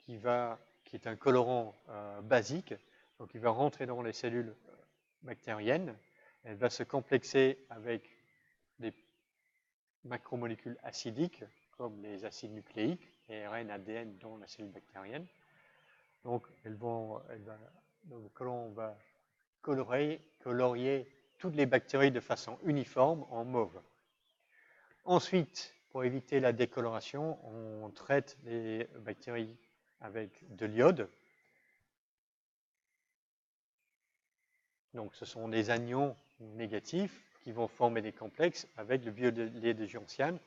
qui est un colorant basique. Donc, il va rentrer dans les cellules bactériennes. Elle va se complexer avec des macromolécules acidiques, comme les acides nucléiques, ARN, ADN, dans la cellule bactérienne. Donc, le colorant va colorier toutes les bactéries de façon uniforme en mauve. Ensuite, pour éviter la décoloration, on traite les bactéries avec de l'iode. Donc, ce sont des anions négatifs qui vont former des complexes avec le violet de gentiane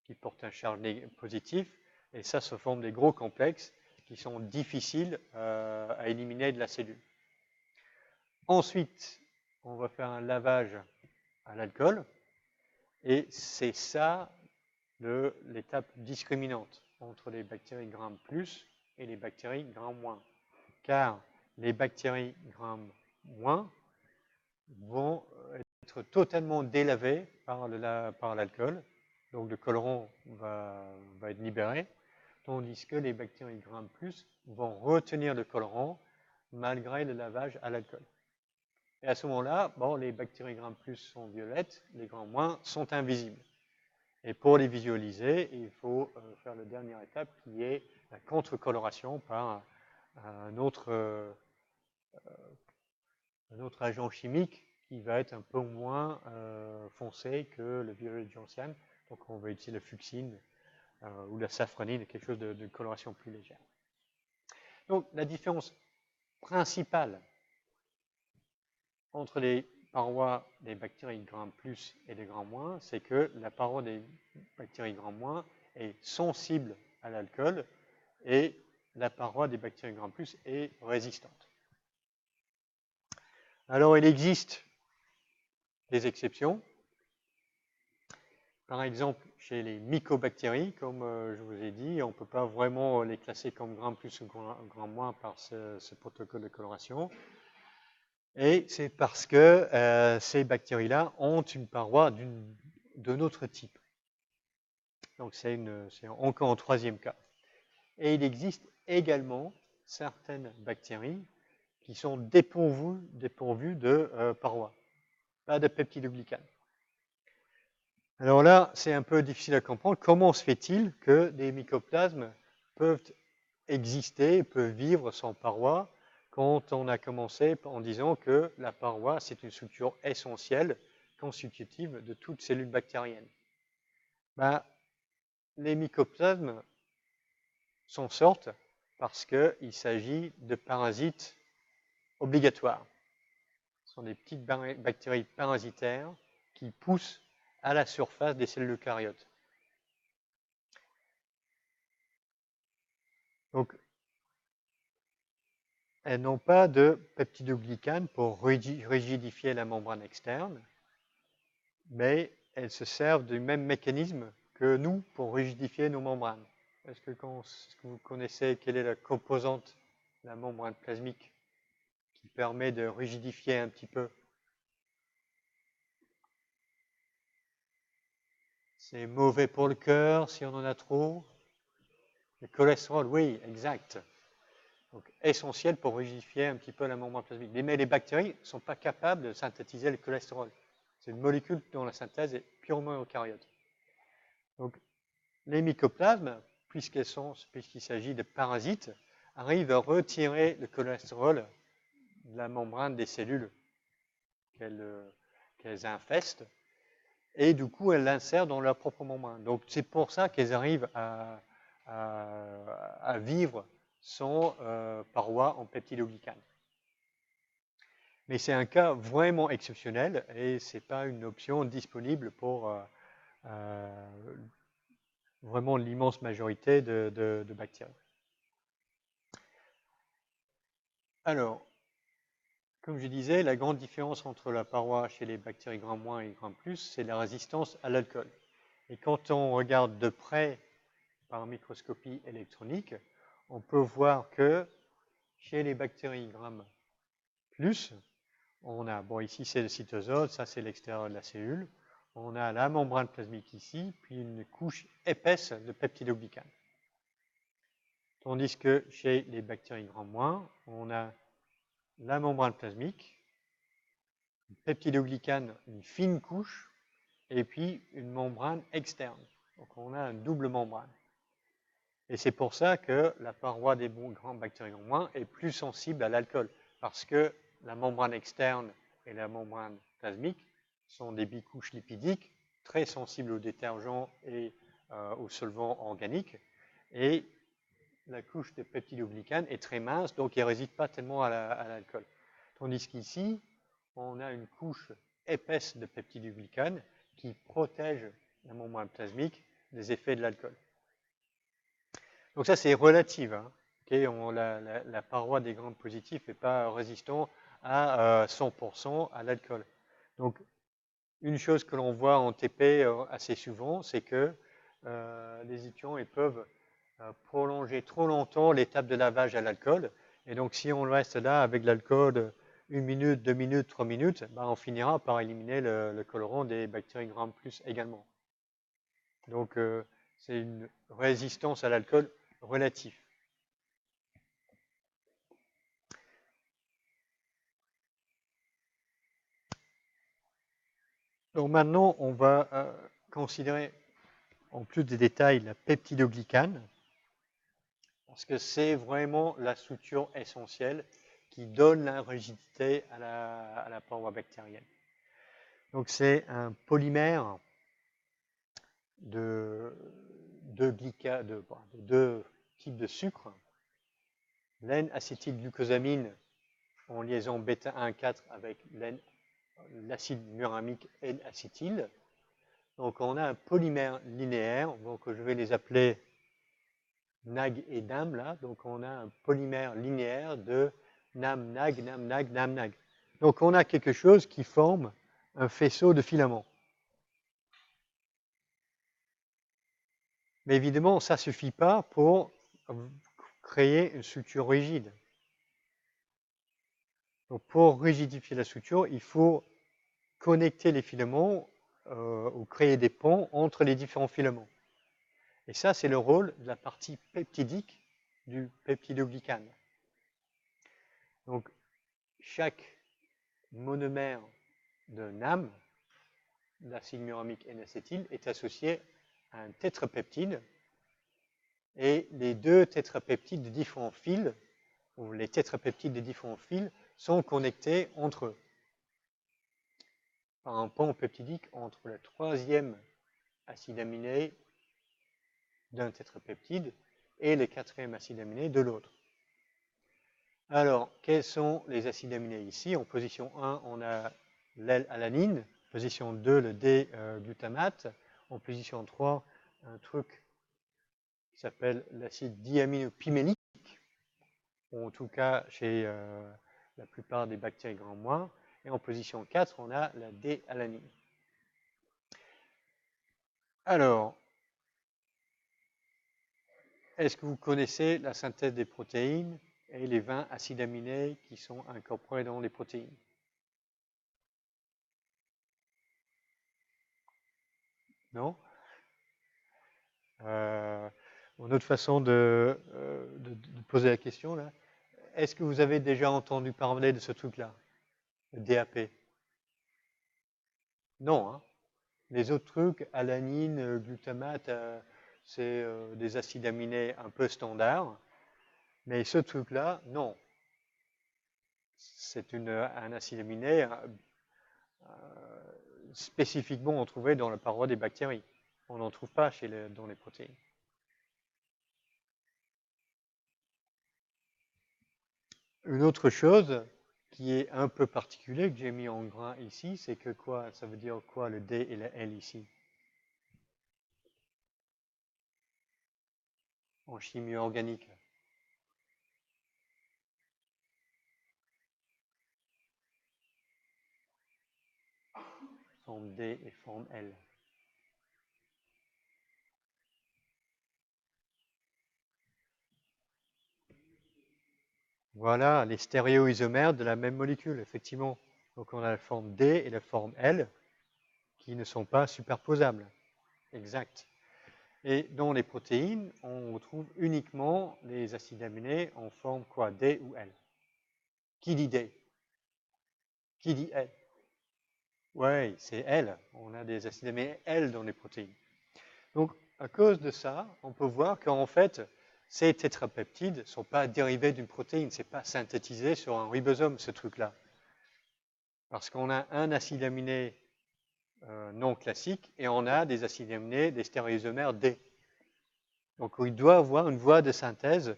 qui porte un charge positif. Et ça se forme des gros complexes qui sont difficiles à éliminer de la cellule. Ensuite, on va faire un lavage à l'alcool. Et c'est ça l'étape discriminante entre les bactéries Gram+ et les bactéries Gram-. Car les bactéries Gram- vont être totalement délavées par l'alcool. Donc le colorant va être libéré, tandis que les bactéries Gram+ vont retenir le colorant malgré le lavage à l'alcool. Et à ce moment-là, bon, les bactéries Gram+ sont violettes, les Gram- sont invisibles. Et pour les visualiser, il faut faire la dernière étape qui est la contre-coloration par un autre agent chimique qui va être un peu moins foncé que le violet de gentiane. Donc on va utiliser le fuchsine ou la safranine, quelque chose de coloration plus légère. Donc la différence principale entre les parois des bactéries Gram+ et des Gram-, c'est que la paroi des bactéries Gram- est sensible à l'alcool et la paroi des bactéries Gram+ est résistante. Alors il existe des exceptions. Par exemple, chez les mycobactéries, comme je vous ai dit, on ne peut pas vraiment les classer comme Gram+ ou Gram- par ce protocole de coloration. Et c'est parce que ces bactéries-là ont une paroi d'un autre type. Donc c'est encore un troisième cas. Et il existe également certaines bactéries qui sont dépourvues de parois, pas de peptidoglycane. Alors là, c'est un peu difficile à comprendre. Comment se fait-il que des mycoplasmes peuvent exister, peuvent vivre sans paroi, quand on a commencé en disant que la paroi, c'est une structure essentielle, constitutive de toute cellule bactérienne? Ben, les mycoplasmes s'en sortent parce qu'il s'agit de parasites obligatoires. Ce sont des petites bactéries parasitaires qui poussent à la surface des cellules eucaryotes. Donc, elles n'ont pas de peptidoglycane pour rigidifier la membrane externe, mais elles se servent du même mécanisme que nous pour rigidifier nos membranes. Est-ce que vous connaissez quelle est la composante de la membrane plasmique qui permet de rigidifier un petit peu? C'est mauvais pour le cœur si on en a trop. Le cholestérol, oui, exact. Donc, essentiel pour rigidifier un petit peu la membrane plasmique. Mais les bactéries ne sont pas capables de synthétiser le cholestérol. C'est une molécule dont la synthèse est purement eucaryote. Donc, les mycoplasmes, puisqu'il s'agit de parasites, arrivent à retirer le cholestérol de la membrane des cellules qu'elles infestent, et du coup, elles l'insèrent dans leur propre membrane. Donc, c'est pour ça qu'elles arrivent à vivre sans paroi en peptidoglycane. Mais c'est un cas vraiment exceptionnel et ce n'est pas une option disponible pour vraiment l'immense majorité de bactéries. Alors, comme je disais, la grande différence entre la paroi chez les bactéries Gram- et Gram+, c'est la résistance à l'alcool. Et quand on regarde de près par microscopie électronique, on peut voir que chez les bactéries Gram+, on a, bon ici c'est le cytosol, ça c'est l'extérieur de la cellule. On a la membrane plasmique ici, puis une couche épaisse de peptidoglycane. Tandis que chez les bactéries Gram-, on a la membrane plasmique, une peptidoglycane, une fine couche, et puis une membrane externe. Donc on a une double membrane. Et c'est pour ça que la paroi des grandes bactéries Gram- est plus sensible à l'alcool, parce que la membrane externe et la membrane plasmique sont des bicouches lipidiques très sensibles aux détergents et aux solvants organiques. Et la couche de peptidoglycane est très mince, donc elle ne résiste pas tellement à l'alcool. Tandis qu'ici, on a une couche épaisse de peptidoglycane qui protège la membrane plasmique des effets de l'alcool. Donc ça, c'est relatif. Hein. Okay, la paroi des grands positifs n'est pas résistant à 100% à l'alcool. Donc, une chose que l'on voit en TP assez souvent, c'est que les étudiants ils peuvent prolonger trop longtemps l'étape de lavage à l'alcool. Et donc, si on reste là avec l'alcool 1 minute, 2 minutes, 3 minutes, ben, on finira par éliminer le colorant des bactéries Gram+ également. Donc, c'est une résistance à l'alcool relative. Donc maintenant, on va considérer en plus des détails la peptidoglycane, parce que c'est vraiment la structure essentielle qui donne la rigidité à la paroi bactérienne. Donc c'est un polymère de deux types de sucre, N-acétylglucosamine en liaison β1,4 avec l'acide muramique N-acétyl. Donc on a un polymère linéaire, donc je vais les appeler NAG et NAM là. Donc on a un polymère linéaire de NAM-NAG, NAM-NAG, NAM-NAG. Donc on a quelque chose qui forme un faisceau de filaments. Mais évidemment, ça ne suffit pas pour créer une structure rigide. Donc pour rigidifier la structure, il faut connecter les filaments ou créer des ponts entre les différents filaments. Et ça, c'est le rôle de la partie peptidique du peptidoglycane. Donc, chaque monomère de NAM, l'acide muramique N-acétyl, est associé à un tétrapeptide. Et les deux tétrapeptides de différents fils, ou les tétrapeptides des différents fils, sont connectés entre eux par un pont peptidique entre le troisième acide aminé d'un tétrapeptide et le quatrième acide aminé de l'autre. Alors, quels sont les acides aminés ici? En position 1, on a l'alanine, position 2, le D-glutamate, en position 3, un truc qui s'appelle l'acide diaminopimélique, ou en tout cas chez la plupart des bactéries Gram-, et en position 4, on a la D-alanine. Alors, est-ce que vous connaissez la synthèse des protéines et les 20 acides aminés qui sont incorporés dans les protéines? Non? Une autre façon de poser la question, là. Est-ce que vous avez déjà entendu parler de ce truc-là, le DAP? Non, hein? Les autres trucs, alanine, glutamate, c'est des acides aminés un peu standards. Mais ce truc-là, non. C'est un acide aminé spécifiquement trouvé dans la paroi des bactéries. On n'en trouve pas dans les protéines. Une autre chose qui est un peu particulier, que j'ai mis en gras ici, c'est que quoi? Ça veut dire quoi le D et la L ici? En chimie organique. Forme D et forme L. Voilà, les stéréoisomères de la même molécule, effectivement. Donc on a la forme D et la forme L qui ne sont pas superposables. Exact. Et dans les protéines, on retrouve uniquement les acides aminés en forme quoi, D ou L. Qui dit D? Qui dit L? Oui, c'est L. On a des acides aminés L dans les protéines. Donc, à cause de ça, on peut voir qu'en fait, ces tétrapeptides ne sont pas dérivés d'une protéine, ce n'est pas synthétisé sur un ribosome, ce truc-là. Parce qu'on a un acide aminé non classique et on a des acides aminés, des stéréoisomères D. Donc, il doit avoir une voie de synthèse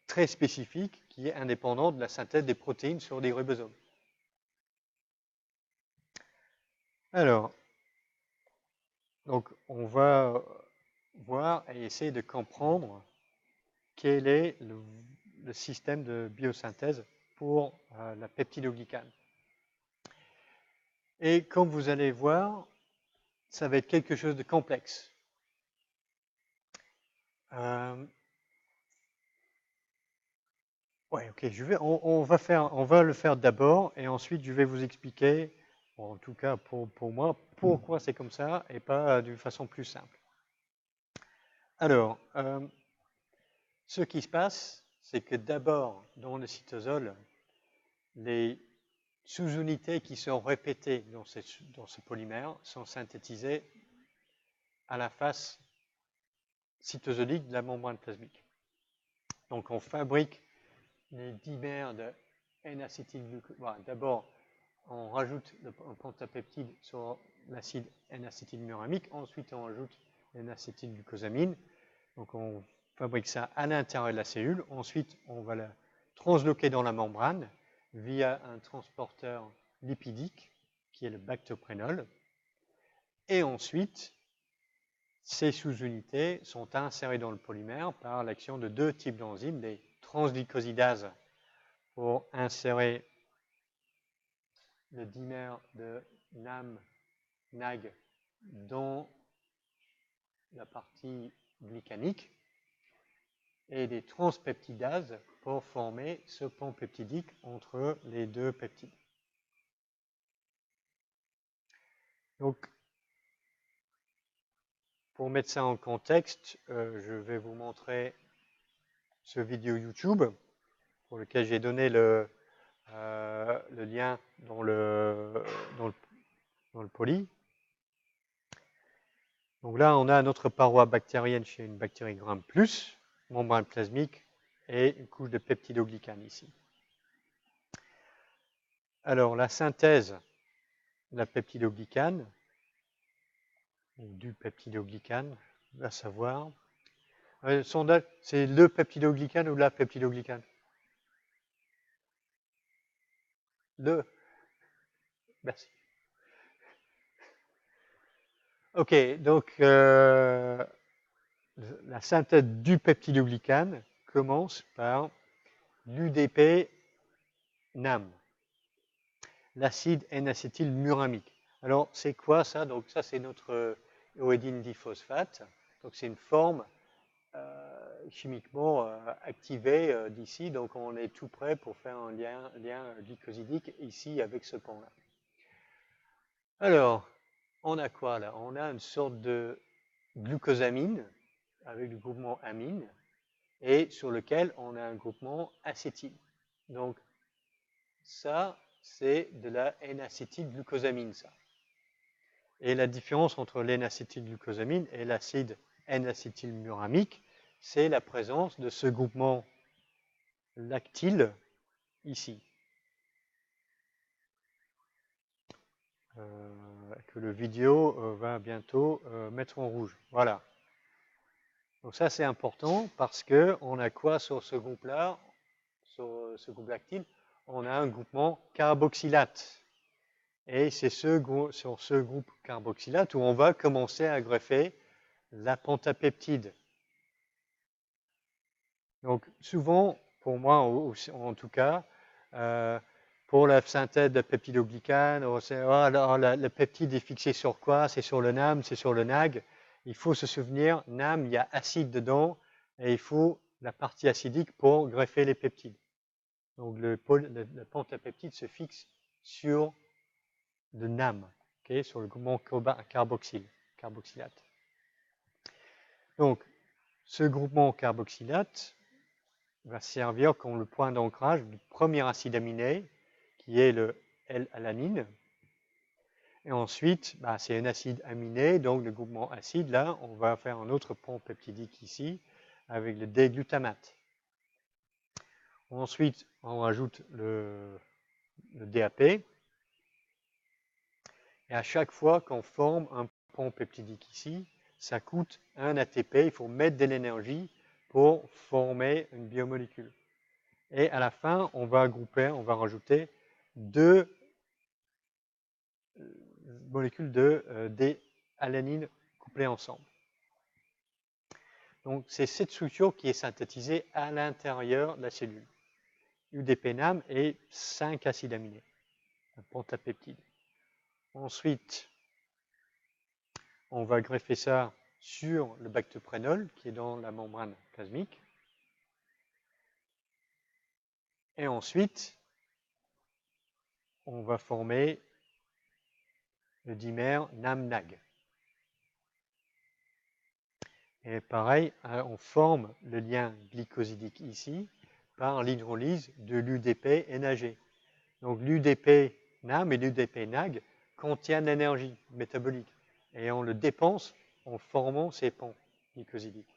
très spécifique qui est indépendante de la synthèse des protéines sur des ribosomes. Alors, donc on va voir et essayer de comprendre quel est le système de biosynthèse pour la peptidoglycane. Et comme vous allez voir, ça va être quelque chose de complexe. Ouais, ok, on va le faire d'abord et ensuite je vais vous expliquer, en tout cas pour moi, pourquoi c'est comme ça et pas d'une façon plus simple. Alors, ce qui se passe, c'est que d'abord, dans le cytosol, les sous-unités qui sont répétées dans ce polymère sont synthétisées à la face cytosolique de la membrane plasmique. Donc, on fabrique les dimères de N-acétylglucose. Voilà, d'abord, on rajoute un pentapeptide sur l'acide N-acétylmuramique. Ensuite, on ajoute N-acétylglucosamine. Donc, on fabrique ça à l'intérieur de la cellule. Ensuite, on va la transloquer dans la membrane via un transporteur lipidique qui est le bactoprénol. Et ensuite, ces sous-unités sont insérées dans le polymère par l'action de deux types d'enzymes, des transglycosidases pour insérer le dimère de NAM-NAG dans la partie glycanique et des transpeptidases pour former ce pont peptidique entre les deux peptides. Donc, pour mettre ça en contexte, je vais vous montrer ce vidéo YouTube pour lequel j'ai donné le lien dans le poly. Donc là, on a notre paroi bactérienne chez une bactérie Gram+, membrane plasmique et une couche de peptidoglycane ici. Alors, la synthèse de la peptidoglycane, ou du peptidoglycane, à savoir, c'est le peptidoglycane ou la peptidoglycane? Merci. Ok, donc la synthèse du peptidoglycane commence par l'UDP NAM, l'acide N-acétylmuramique. Alors, c'est quoi ça? Donc, ça, c'est notre uridine diphosphate. Donc, c'est une forme chimiquement activée d'ici. Donc, on est tout prêt pour faire un lien glycosidique ici avec ce pont-là. Alors, on a quoi là? On a une sorte de glucosamine avec du groupement amine et sur lequel on a un groupement acétyl. Donc, ça, c'est de la N-acétylglucosamine, ça. Et la différence entre l'N-acétylglucosamine et l'acide N-acétylmuramique, c'est la présence de ce groupement lactyle ici. Que le vidéo va bientôt mettre en rouge. Voilà. Donc ça, c'est important parce qu'on a quoi sur ce groupe-là, sur ce groupe lactyle? On a un groupement carboxylate. Et c'est sur ce groupe carboxylate où on va commencer à greffer la pentapeptide. Donc souvent, pour moi en tout cas, pour la synthèse de peptidoglycane, le peptide est fixé sur quoi? C'est sur le NAM, c'est sur le NAG. Il faut se souvenir, NAM, il y a acide dedans et il faut la partie acidique pour greffer les peptides. Donc le pentapeptide se fixe sur le NAM, okay, sur le groupement carboxylate. Donc, ce groupement carboxylate va servir comme le point d'ancrage du premier acide aminé, qui est le L-alanine. Et ensuite, c'est un acide aminé, donc le groupement acide, là, on va faire un autre pont peptidique ici, avec le D-glutamate. Ensuite, on rajoute le DAP. Et à chaque fois qu'on forme un pont peptidique ici, ça coûte un ATP, il faut mettre de l'énergie pour former une biomolécule. Et à la fin, on va rajouter 2 molécules de D-alanine couplées ensemble. Donc, c'est cette structure qui est synthétisée à l'intérieur de la cellule. UDP-NAM et 5 acides aminés, un pentapeptide. Ensuite, on va greffer ça sur le bactoprénol qui est dans la membrane plasmique. Et ensuite, on va former le dimère NAM-NAG. Et pareil, on forme le lien glycosidique ici par l'hydrolyse de l'UDP-NAG. Donc l'UDP-NAM et l'UDP-NAG contiennent l'énergie métabolique et on le dépense en formant ces ponts glycosidiques.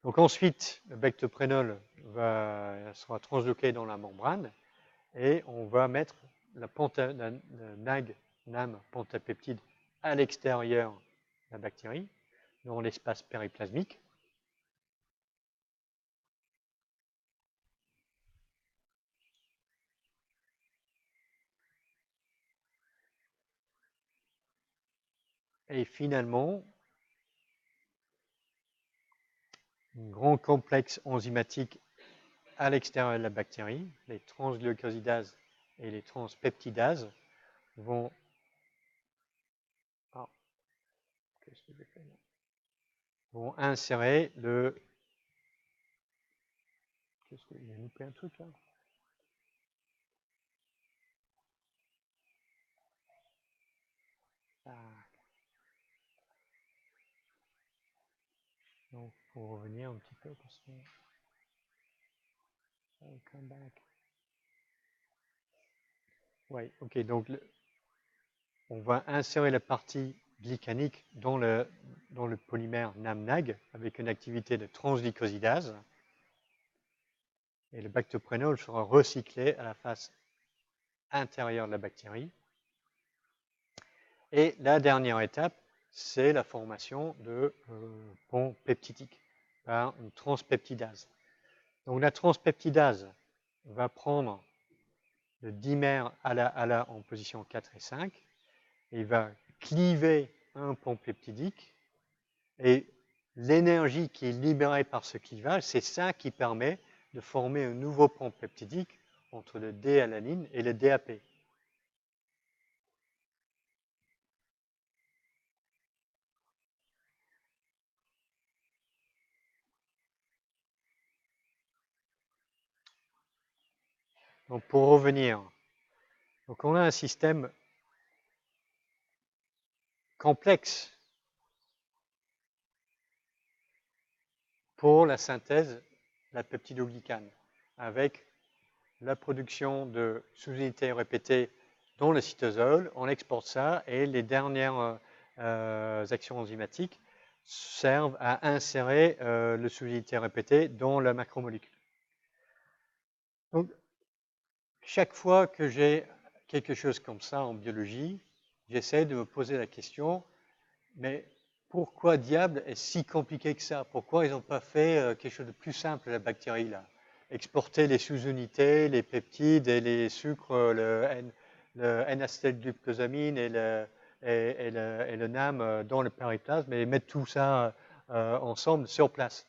Donc ensuite, le bactoprénol sera transloqué dans la membrane et on va mettre le NAG-NAM pentapeptide à l'extérieur de la bactérie, dans l'espace périplasmique. Et finalement, un grand complexe enzymatique à l'extérieur de la bactérie, les transglucosidases et les transpeptidases vont insérer le... Qu'est-ce qu'il y a loupé un truc là? Donc, pour revenir un petit peu, parce que... Come back. Oui, ok, donc on va insérer la partie glycanique dans le polymère NAM-NAG avec une activité de transglycosidase. Et le bactoprénol sera recyclé à la face intérieure de la bactérie. Et la dernière étape, c'est la formation de ponts peptidiques par une transpeptidase. Donc la transpeptidase va prendre le dimère ALA en position 4 et 5, et il va cliver un pont peptidique, et l'énergie qui est libérée par ce clivage, c'est ça qui permet de former un nouveau pont peptidique entre le D-alanine et le DAP. Donc pour revenir, donc on a un système complexe pour la synthèse de la peptidoglycane, avec la production de sous-unités répétées dans le cytosol, on exporte ça et les dernières actions enzymatiques servent à insérer le sous-unité répétée dans la macromolécule. Donc, chaque fois que j'ai quelque chose comme ça en biologie, j'essaie de me poser la question, mais pourquoi diable est-ce si compliqué que ça? Pourquoi ils n'ont pas fait quelque chose de plus simple, la bactérie là? Exporter les sous-unités, les peptides et les sucres, le N-acétylglucosamine et le NAM dans le périplasme et mettre tout ça ensemble sur place.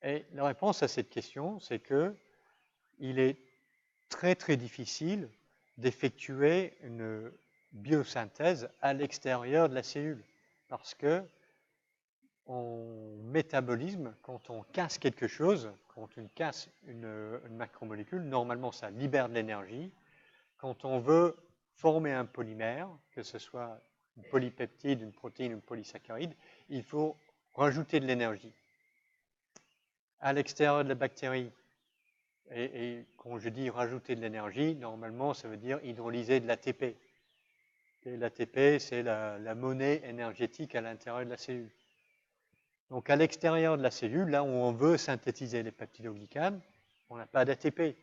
Et la réponse à cette question, c'est que il est très très difficile d'effectuer une biosynthèse à l'extérieur de la cellule parce que en métabolisme, quand on casse quelque chose, quand on casse une macromolécule, normalement ça libère de l'énergie. Quand on veut former un polymère, que ce soit une polypeptide, une protéine, une polysaccharide, il faut rajouter de l'énergie. À l'extérieur de la bactérie, et quand je dis rajouter de l'énergie, normalement ça veut dire hydrolyser de l'ATP. L'ATP, c'est la monnaie énergétique à l'intérieur de la cellule. Donc à l'extérieur de la cellule, là où on veut synthétiser les peptidoglycanes, on n'a pas d'ATP.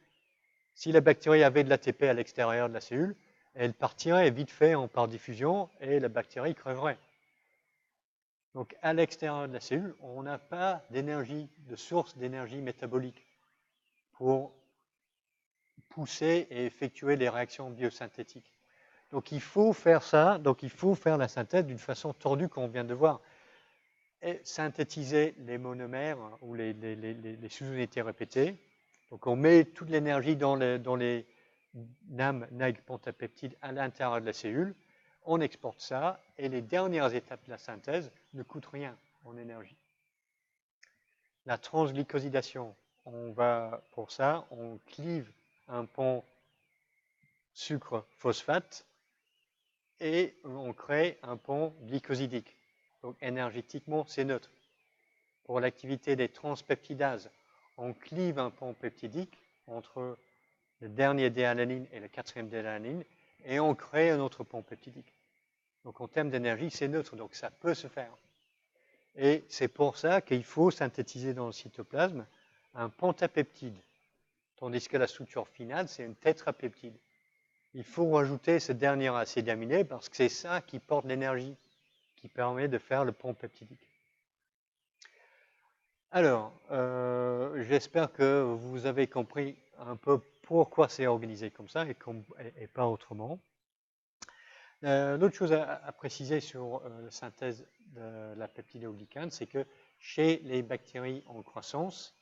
Si la bactérie avait de l'ATP à l'extérieur de la cellule, elle partirait vite fait par diffusion et la bactérie crèverait. Donc à l'extérieur de la cellule, on n'a pas d'énergie, de source d'énergie métabolique pour pousser et effectuer les réactions biosynthétiques. Donc il faut faire ça, donc il faut faire la synthèse d'une façon tordue qu'on vient de voir. Et synthétiser les monomères ou les sous-unités répétées. Donc on met toute l'énergie dans les NAM, NAG, pentapeptides à l'intérieur de la cellule, on exporte ça, et les dernières étapes de la synthèse ne coûtent rien en énergie. La transglycosidation, pour ça, on clive un pont sucre-phosphate et on crée un pont glycosidique. Donc énergétiquement, c'est neutre. Pour l'activité des transpeptidases, on clive un pont peptidique entre le dernier déalanine et le quatrième déalanine, et on crée un autre pont peptidique. Donc en termes d'énergie, c'est neutre, donc ça peut se faire. Et c'est pour ça qu'il faut synthétiser dans le cytoplasme un pentapeptide, tandis que la structure finale, c'est une tétrapeptide. Il faut rajouter ce dernier acide aminé parce que c'est ça qui porte l'énergie, qui permet de faire le pont peptidique. Alors, j'espère que vous avez compris un peu pourquoi c'est organisé comme ça et pas autrement. L'autre chose à préciser sur la synthèse de la peptidoglycane, c'est que chez les bactéries en croissance,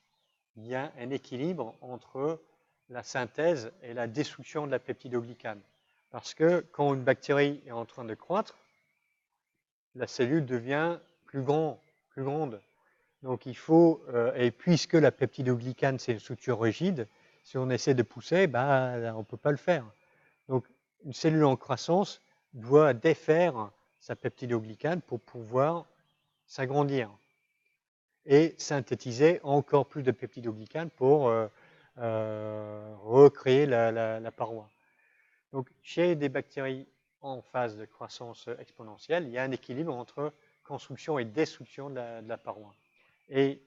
il y a un équilibre entre la synthèse et la destruction de la peptidoglycane. Parce que quand une bactérie est en train de croître, la cellule devient plus grande. Donc il faut, et puisque la peptidoglycane c'est une structure rigide, si on essaie de pousser, on ne peut pas le faire. Donc une cellule en croissance doit défaire sa peptidoglycane pour pouvoir s'agrandir et synthétiser encore plus de peptidoglycane pour recréer la paroi. Donc chez des bactéries en phase de croissance exponentielle, il y a un équilibre entre construction et destruction de la paroi. Et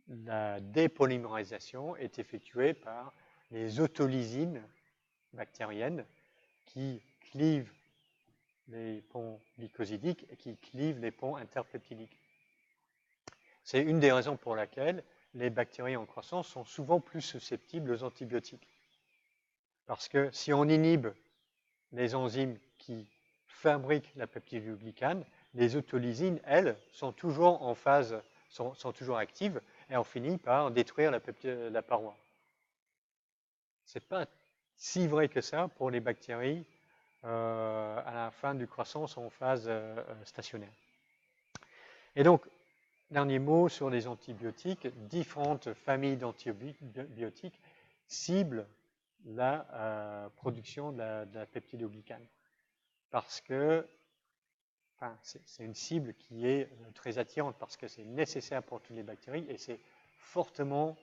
la dépolymérisation est effectuée par les autolysines bactériennes qui clivent les ponts glycosidiques et qui clivent les ponts interpeptidiques. C'est une des raisons pour laquelle les bactéries en croissance sont souvent plus susceptibles aux antibiotiques. Parce que si on inhibe les enzymes qui fabriquent la peptidoglycane, les autolysines, elles, sont toujours en phase, sont toujours actives, et on finit par détruire la paroi. Ce n'est pas si vrai que ça pour les bactéries à la fin du croissance en phase stationnaire. Et donc, dernier mot sur les antibiotiques. Différentes familles d'antibiotiques ciblent la production de la peptidoglycane. Parce que c'est une cible qui est très attirante parce que c'est nécessaire pour toutes les bactéries et c'est fortement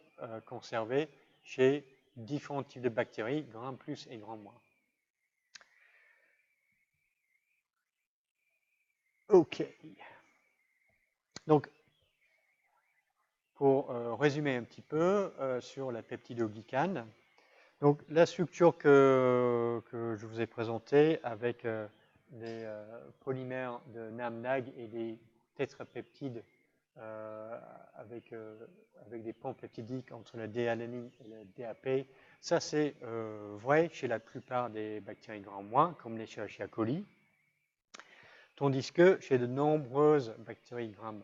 conservé chez différents types de bactéries, gram plus et gram moins. OK. Donc, pour résumer un petit peu sur la peptidoglycane, donc la structure que je vous ai présentée avec des polymères de NAM-NAG et des tétrapeptides avec des ponts peptidiques entre la déalanine et le DAP, ça c'est vrai chez la plupart des bactéries gram-, comme les Escherichia coli, tandis que chez de nombreuses bactéries gram+,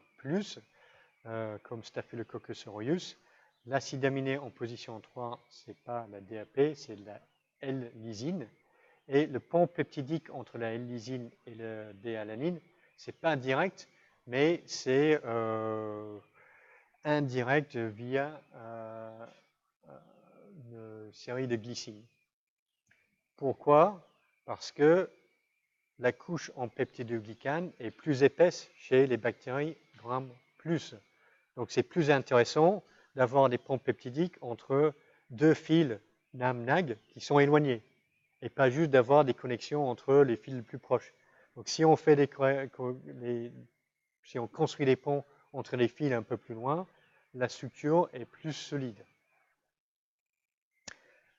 comme Staphylococcus aureus, l'acide aminé en position 3, ce n'est pas la DAP, c'est la L-lysine. Et le pont peptidique entre la L-lysine et le déalanine, ce n'est pas direct, mais c'est indirect via une série de glycines. Pourquoi? Parce que la couche en peptidoglycane est plus épaisse chez les bactéries Gram+. Donc c'est plus intéressant d'avoir des ponts peptidiques entre deux fils NAM-NAG qui sont éloignés, et pas juste d'avoir des connexions entre les fils les plus proches. Donc si on fait si on construit des ponts entre les fils un peu plus loin, la structure est plus solide.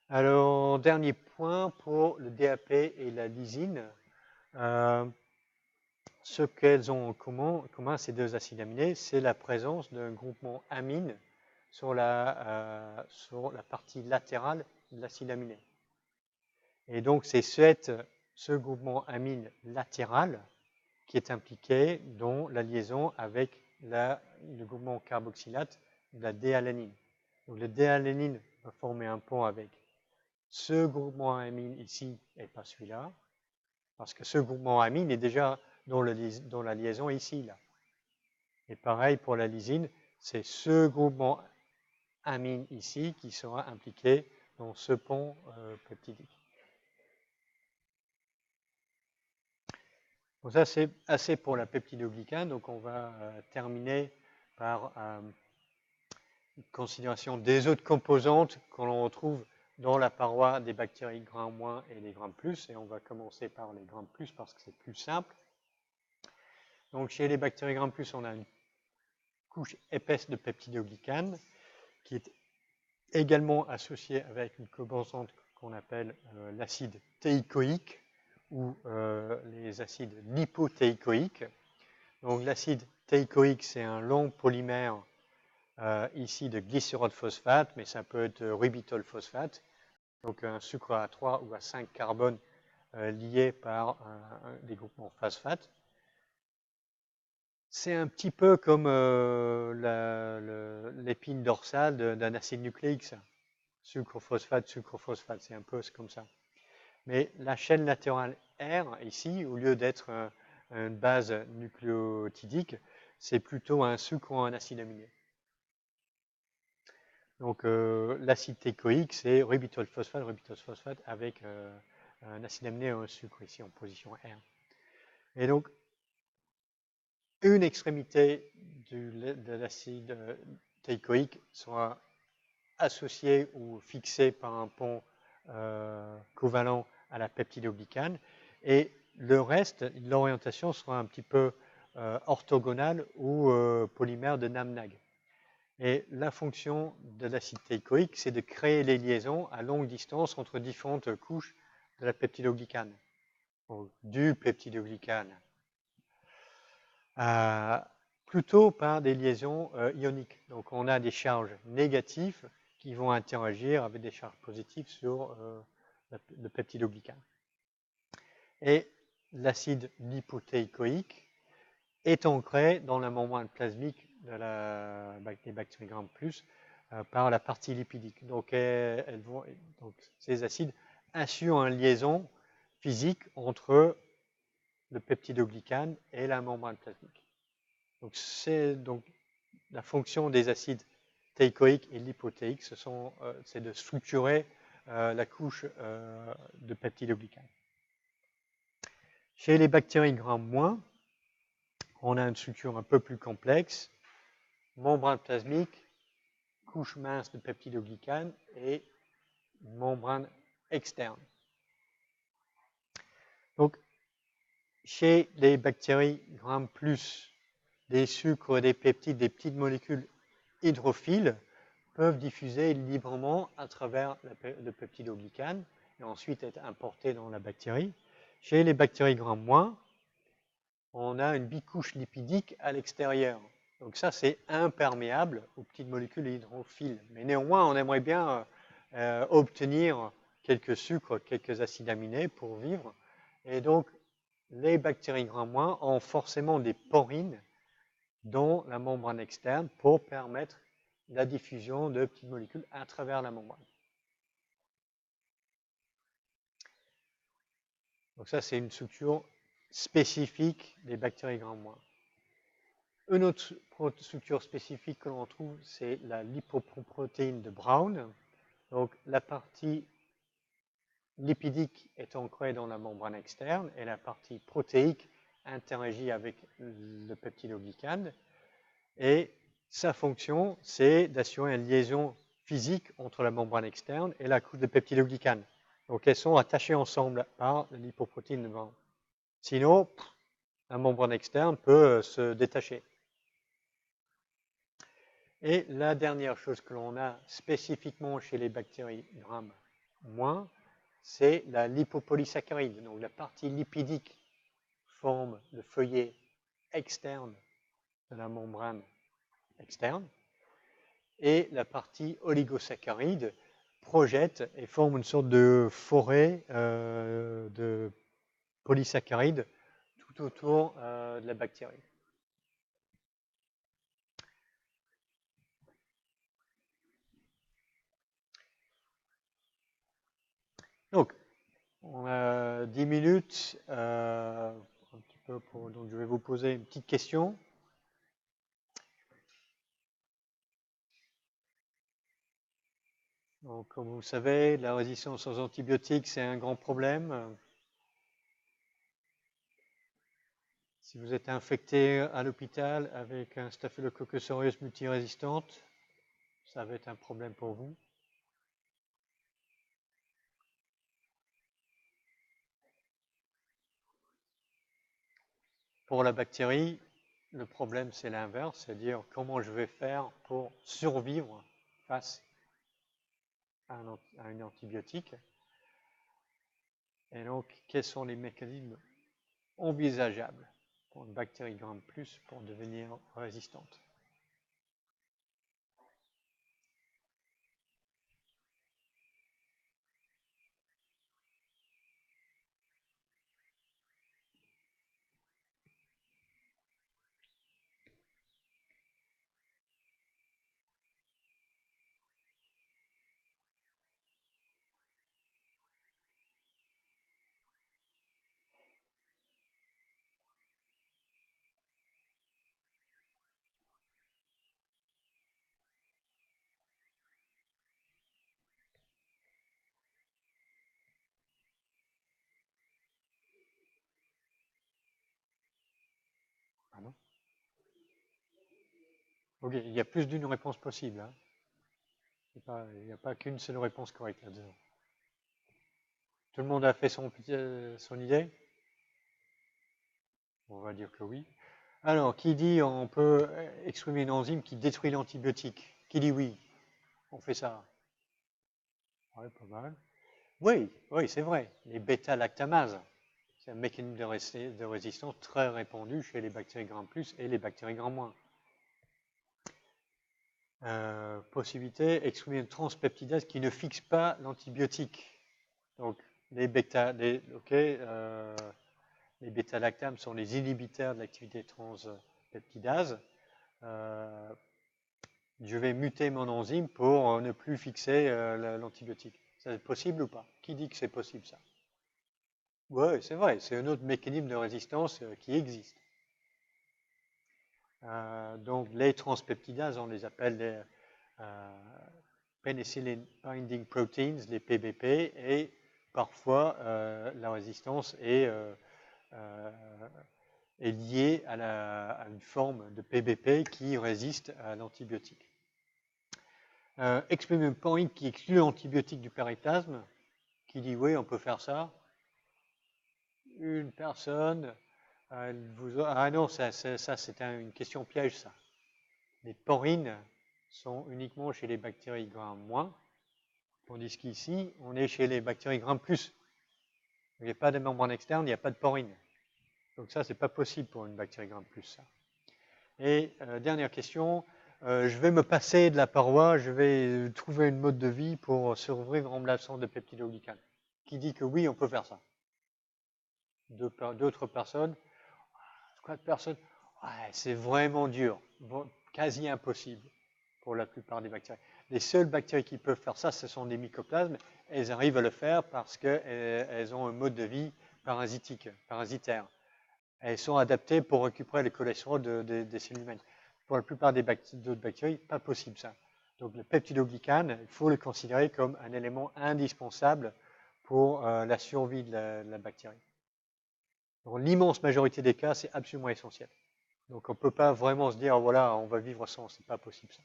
Alors, dernier point pour le DAP et la lysine. Ce qu'elles ont en commun, ces deux acides aminés, c'est la présence d'un groupement amine sur la partie latérale de l'acide aminé. Et donc, c'est ce groupement amine latéral qui est impliqué dans la liaison avec le groupement carboxylate de la déalanine. Donc, la déalanine va former un pont avec ce groupement amine ici et pas celui-là, parce que ce groupement amine est déjà dans la liaison ici, là. Et pareil pour la lysine, c'est ce groupement amine ici qui sera impliqué dans ce pont peptidique. Donc ça, c'est assez pour la peptidoglycane. Donc on va terminer par une considération des autres composantes que l'on retrouve dans la paroi des bactéries Gram- et les Gram+. Et on va commencer par les Gram+, parce que c'est plus simple. Donc chez les bactéries Gram+, on a une couche épaisse de peptidoglycane qui est également associée avec une composante qu'on appelle l'acide théicoïque ou les acides lipothéicoïques. Donc l'acide théicoïque, c'est un long polymère ici de glycérol phosphate, mais ça peut être rubitol phosphate, donc un sucre à 3 ou à 5 carbones liés par des groupements phosphate. C'est un petit peu comme l'épine dorsale d'un acide nucléique, ça. Sucre, phosphate, c'est un peu comme ça. Mais la chaîne latérale R, ici, au lieu d'être une base nucléotidique, c'est plutôt un sucre ou un acide aminé. Donc l'acide théicoïque, c'est rubitol phosphate avec un acide aminé et un sucre ici en position R. Et donc, une extrémité de l'acide théicoïque sera associée ou fixée par un pont covalent à la peptidoglycane, et le reste, l'orientation sera un petit peu orthogonale ou polymère de NAMNAG. Et la fonction de l'acide théicoïque, c'est de créer les liaisons à longue distance entre différentes couches de la peptidoglycane, ou du peptidoglycane. Plutôt par des liaisons ioniques. Donc on a des charges négatives qui vont interagir avec des charges positives sur le peptidoglycane. Et l'acide lipothéicoïque est ancré dans la membrane plasmique des bactéries Gram+, par la partie lipidique. Donc, donc ces acides assurent une liaison physique entre le peptidoglycane et la membrane plasmique. Donc, la fonction des acides théicoïques et lipothéiques, c'est de structurer la couche de peptidoglycane. Chez les bactéries Gram-, on a une structure un peu plus complexe, membrane plasmique, couche mince de peptidoglycane et membrane externe. Donc, chez les bactéries Gram+, des sucres, des peptides, des petites molécules hydrophiles peuvent diffuser librement à travers le peptidoglycane et ensuite être importés dans la bactérie. Chez les bactéries Gram-, on a une bicouche lipidique à l'extérieur. Donc ça, c'est imperméable aux petites molécules hydrophiles. Mais néanmoins, on aimerait bien obtenir quelques sucres, quelques acides aminés pour vivre. Et donc, les bactéries Gram- ont forcément des porines dans la membrane externe pour permettre la diffusion de petites molécules à travers la membrane. Donc ça, c'est une structure spécifique des bactéries Gram-. Une autre structure spécifique que l'on trouve, c'est la lipoprotéine de Brown. Donc la partie lipidique est ancrée dans la membrane externe et la partie protéique interagit avec le peptidoglycane. Et sa fonction, c'est d'assurer une liaison physique entre la membrane externe et la couche de peptidoglycane. Donc elles sont attachées ensemble par la lipoprotéine de Brown. Sinon, la membrane externe peut se détacher. Et la dernière chose que l'on a spécifiquement chez les bactéries Gram-, c'est la lipopolysaccharide. Donc la partie lipidique forme le feuillet externe de la membrane externe et la partie oligosaccharide projette et forme une sorte de forêt de polysaccharides tout autour de la bactérie. Donc, on a 10 minutes, un petit peu donc je vais vous poser une petite question. Donc, comme vous savez, la résistance aux antibiotiques, c'est un grand problème. Si vous êtes infecté à l'hôpital avec un Staphylococcus aureus multirésistante, ça va être un problème pour vous. Pour la bactérie, le problème c'est l'inverse, c'est-à-dire comment je vais faire pour survivre face à un antibiotique. Et donc, quels sont les mécanismes envisageables pour une bactérie Gram+ pour devenir résistante? Ah non? Ok, il y a plus d'une réponse possible. Hein. Il n'y a pas qu'une seule réponse correcte là-dedans. Tout le monde a fait son idée? On va dire que oui. Alors, qui dit on peut exprimer une enzyme qui détruit l'antibiotique? Qui dit oui? On fait ça. Ouais, pas mal. Oui, oui, c'est vrai. Les bêta-lactamases, c'est un mécanisme de résistance très répandu chez les bactéries Gram+ et les bactéries Gram-. Possibilité, exprimer une transpeptidase qui ne fixe pas l'antibiotique. Donc, les bêta-lactames sont les inhibiteurs de l'activité transpeptidase. Je vais muter mon enzyme pour ne plus fixer l'antibiotique. C'est possible ou pas? Qui dit que c'est possible ça? Oui, c'est vrai, c'est un autre mécanisme de résistance qui existe. Donc les transpeptidases, on les appelle les penicillin binding proteins, les PBP, et parfois la résistance est liée à une forme de PBP qui résiste à l'antibiotique. Exprimer une porine qui exclut l'antibiotique du péritlasme, qui dit oui, on peut faire ça. Une personne, ah non, ça c'est une question piège, ça. Les porines sont uniquement chez les bactéries Gram-, tandis qu'ici, on est chez les bactéries Gram+. Il n'y a pas de membrane externe, il n'y a pas de porine. Donc ça, c'est pas possible pour une bactérie Gram+. Ça. Et dernière question, je vais me passer de la paroi, je vais trouver une mode de vie pour survivre en remplaçant de peptidoglycane. Qui dit que oui, on peut faire ça? D'autres personnes? 4 personnes? Ouais, c'est vraiment dur, quasi impossible pour la plupart des bactéries. Les seules bactéries qui peuvent faire ça, ce sont des mycoplasmes. Elles arrivent à le faire parce qu'elles ont un mode de vie parasitaire. elles sont adaptées pour récupérer le cholestérol des cellules humaines. Pour la plupart d'autres bactéries, pas possible ça. Donc le peptidoglycane, il faut le considérer comme un élément indispensable pour la survie de la bactérie. Dans l'immense majorité des cas, c'est absolument essentiel. Donc on ne peut pas vraiment se dire, voilà, on va vivre sans, c'est pas possible ça.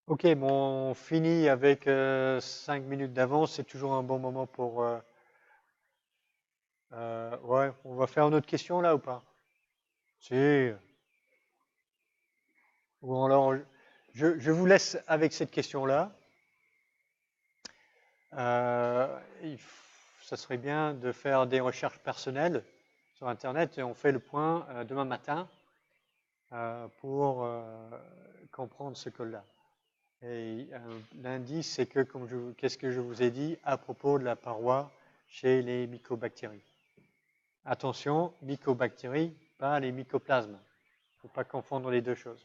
Ok, bon, on finit avec 5 minutes d'avance, c'est toujours un bon moment pour... ouais, on va faire une autre question là ou pas? Si. Ou alors, je vous laisse avec cette question-là. Ça serait bien de faire des recherches personnelles sur Internet et on fait le point demain matin pour comprendre ce code-là. Et l'indice, c'est que, qu'est-ce que je vous ai dit à propos de la paroi chez les mycobactéries. Attention, mycobactéries, pas les mycoplasmes. Il ne faut pas confondre les deux choses.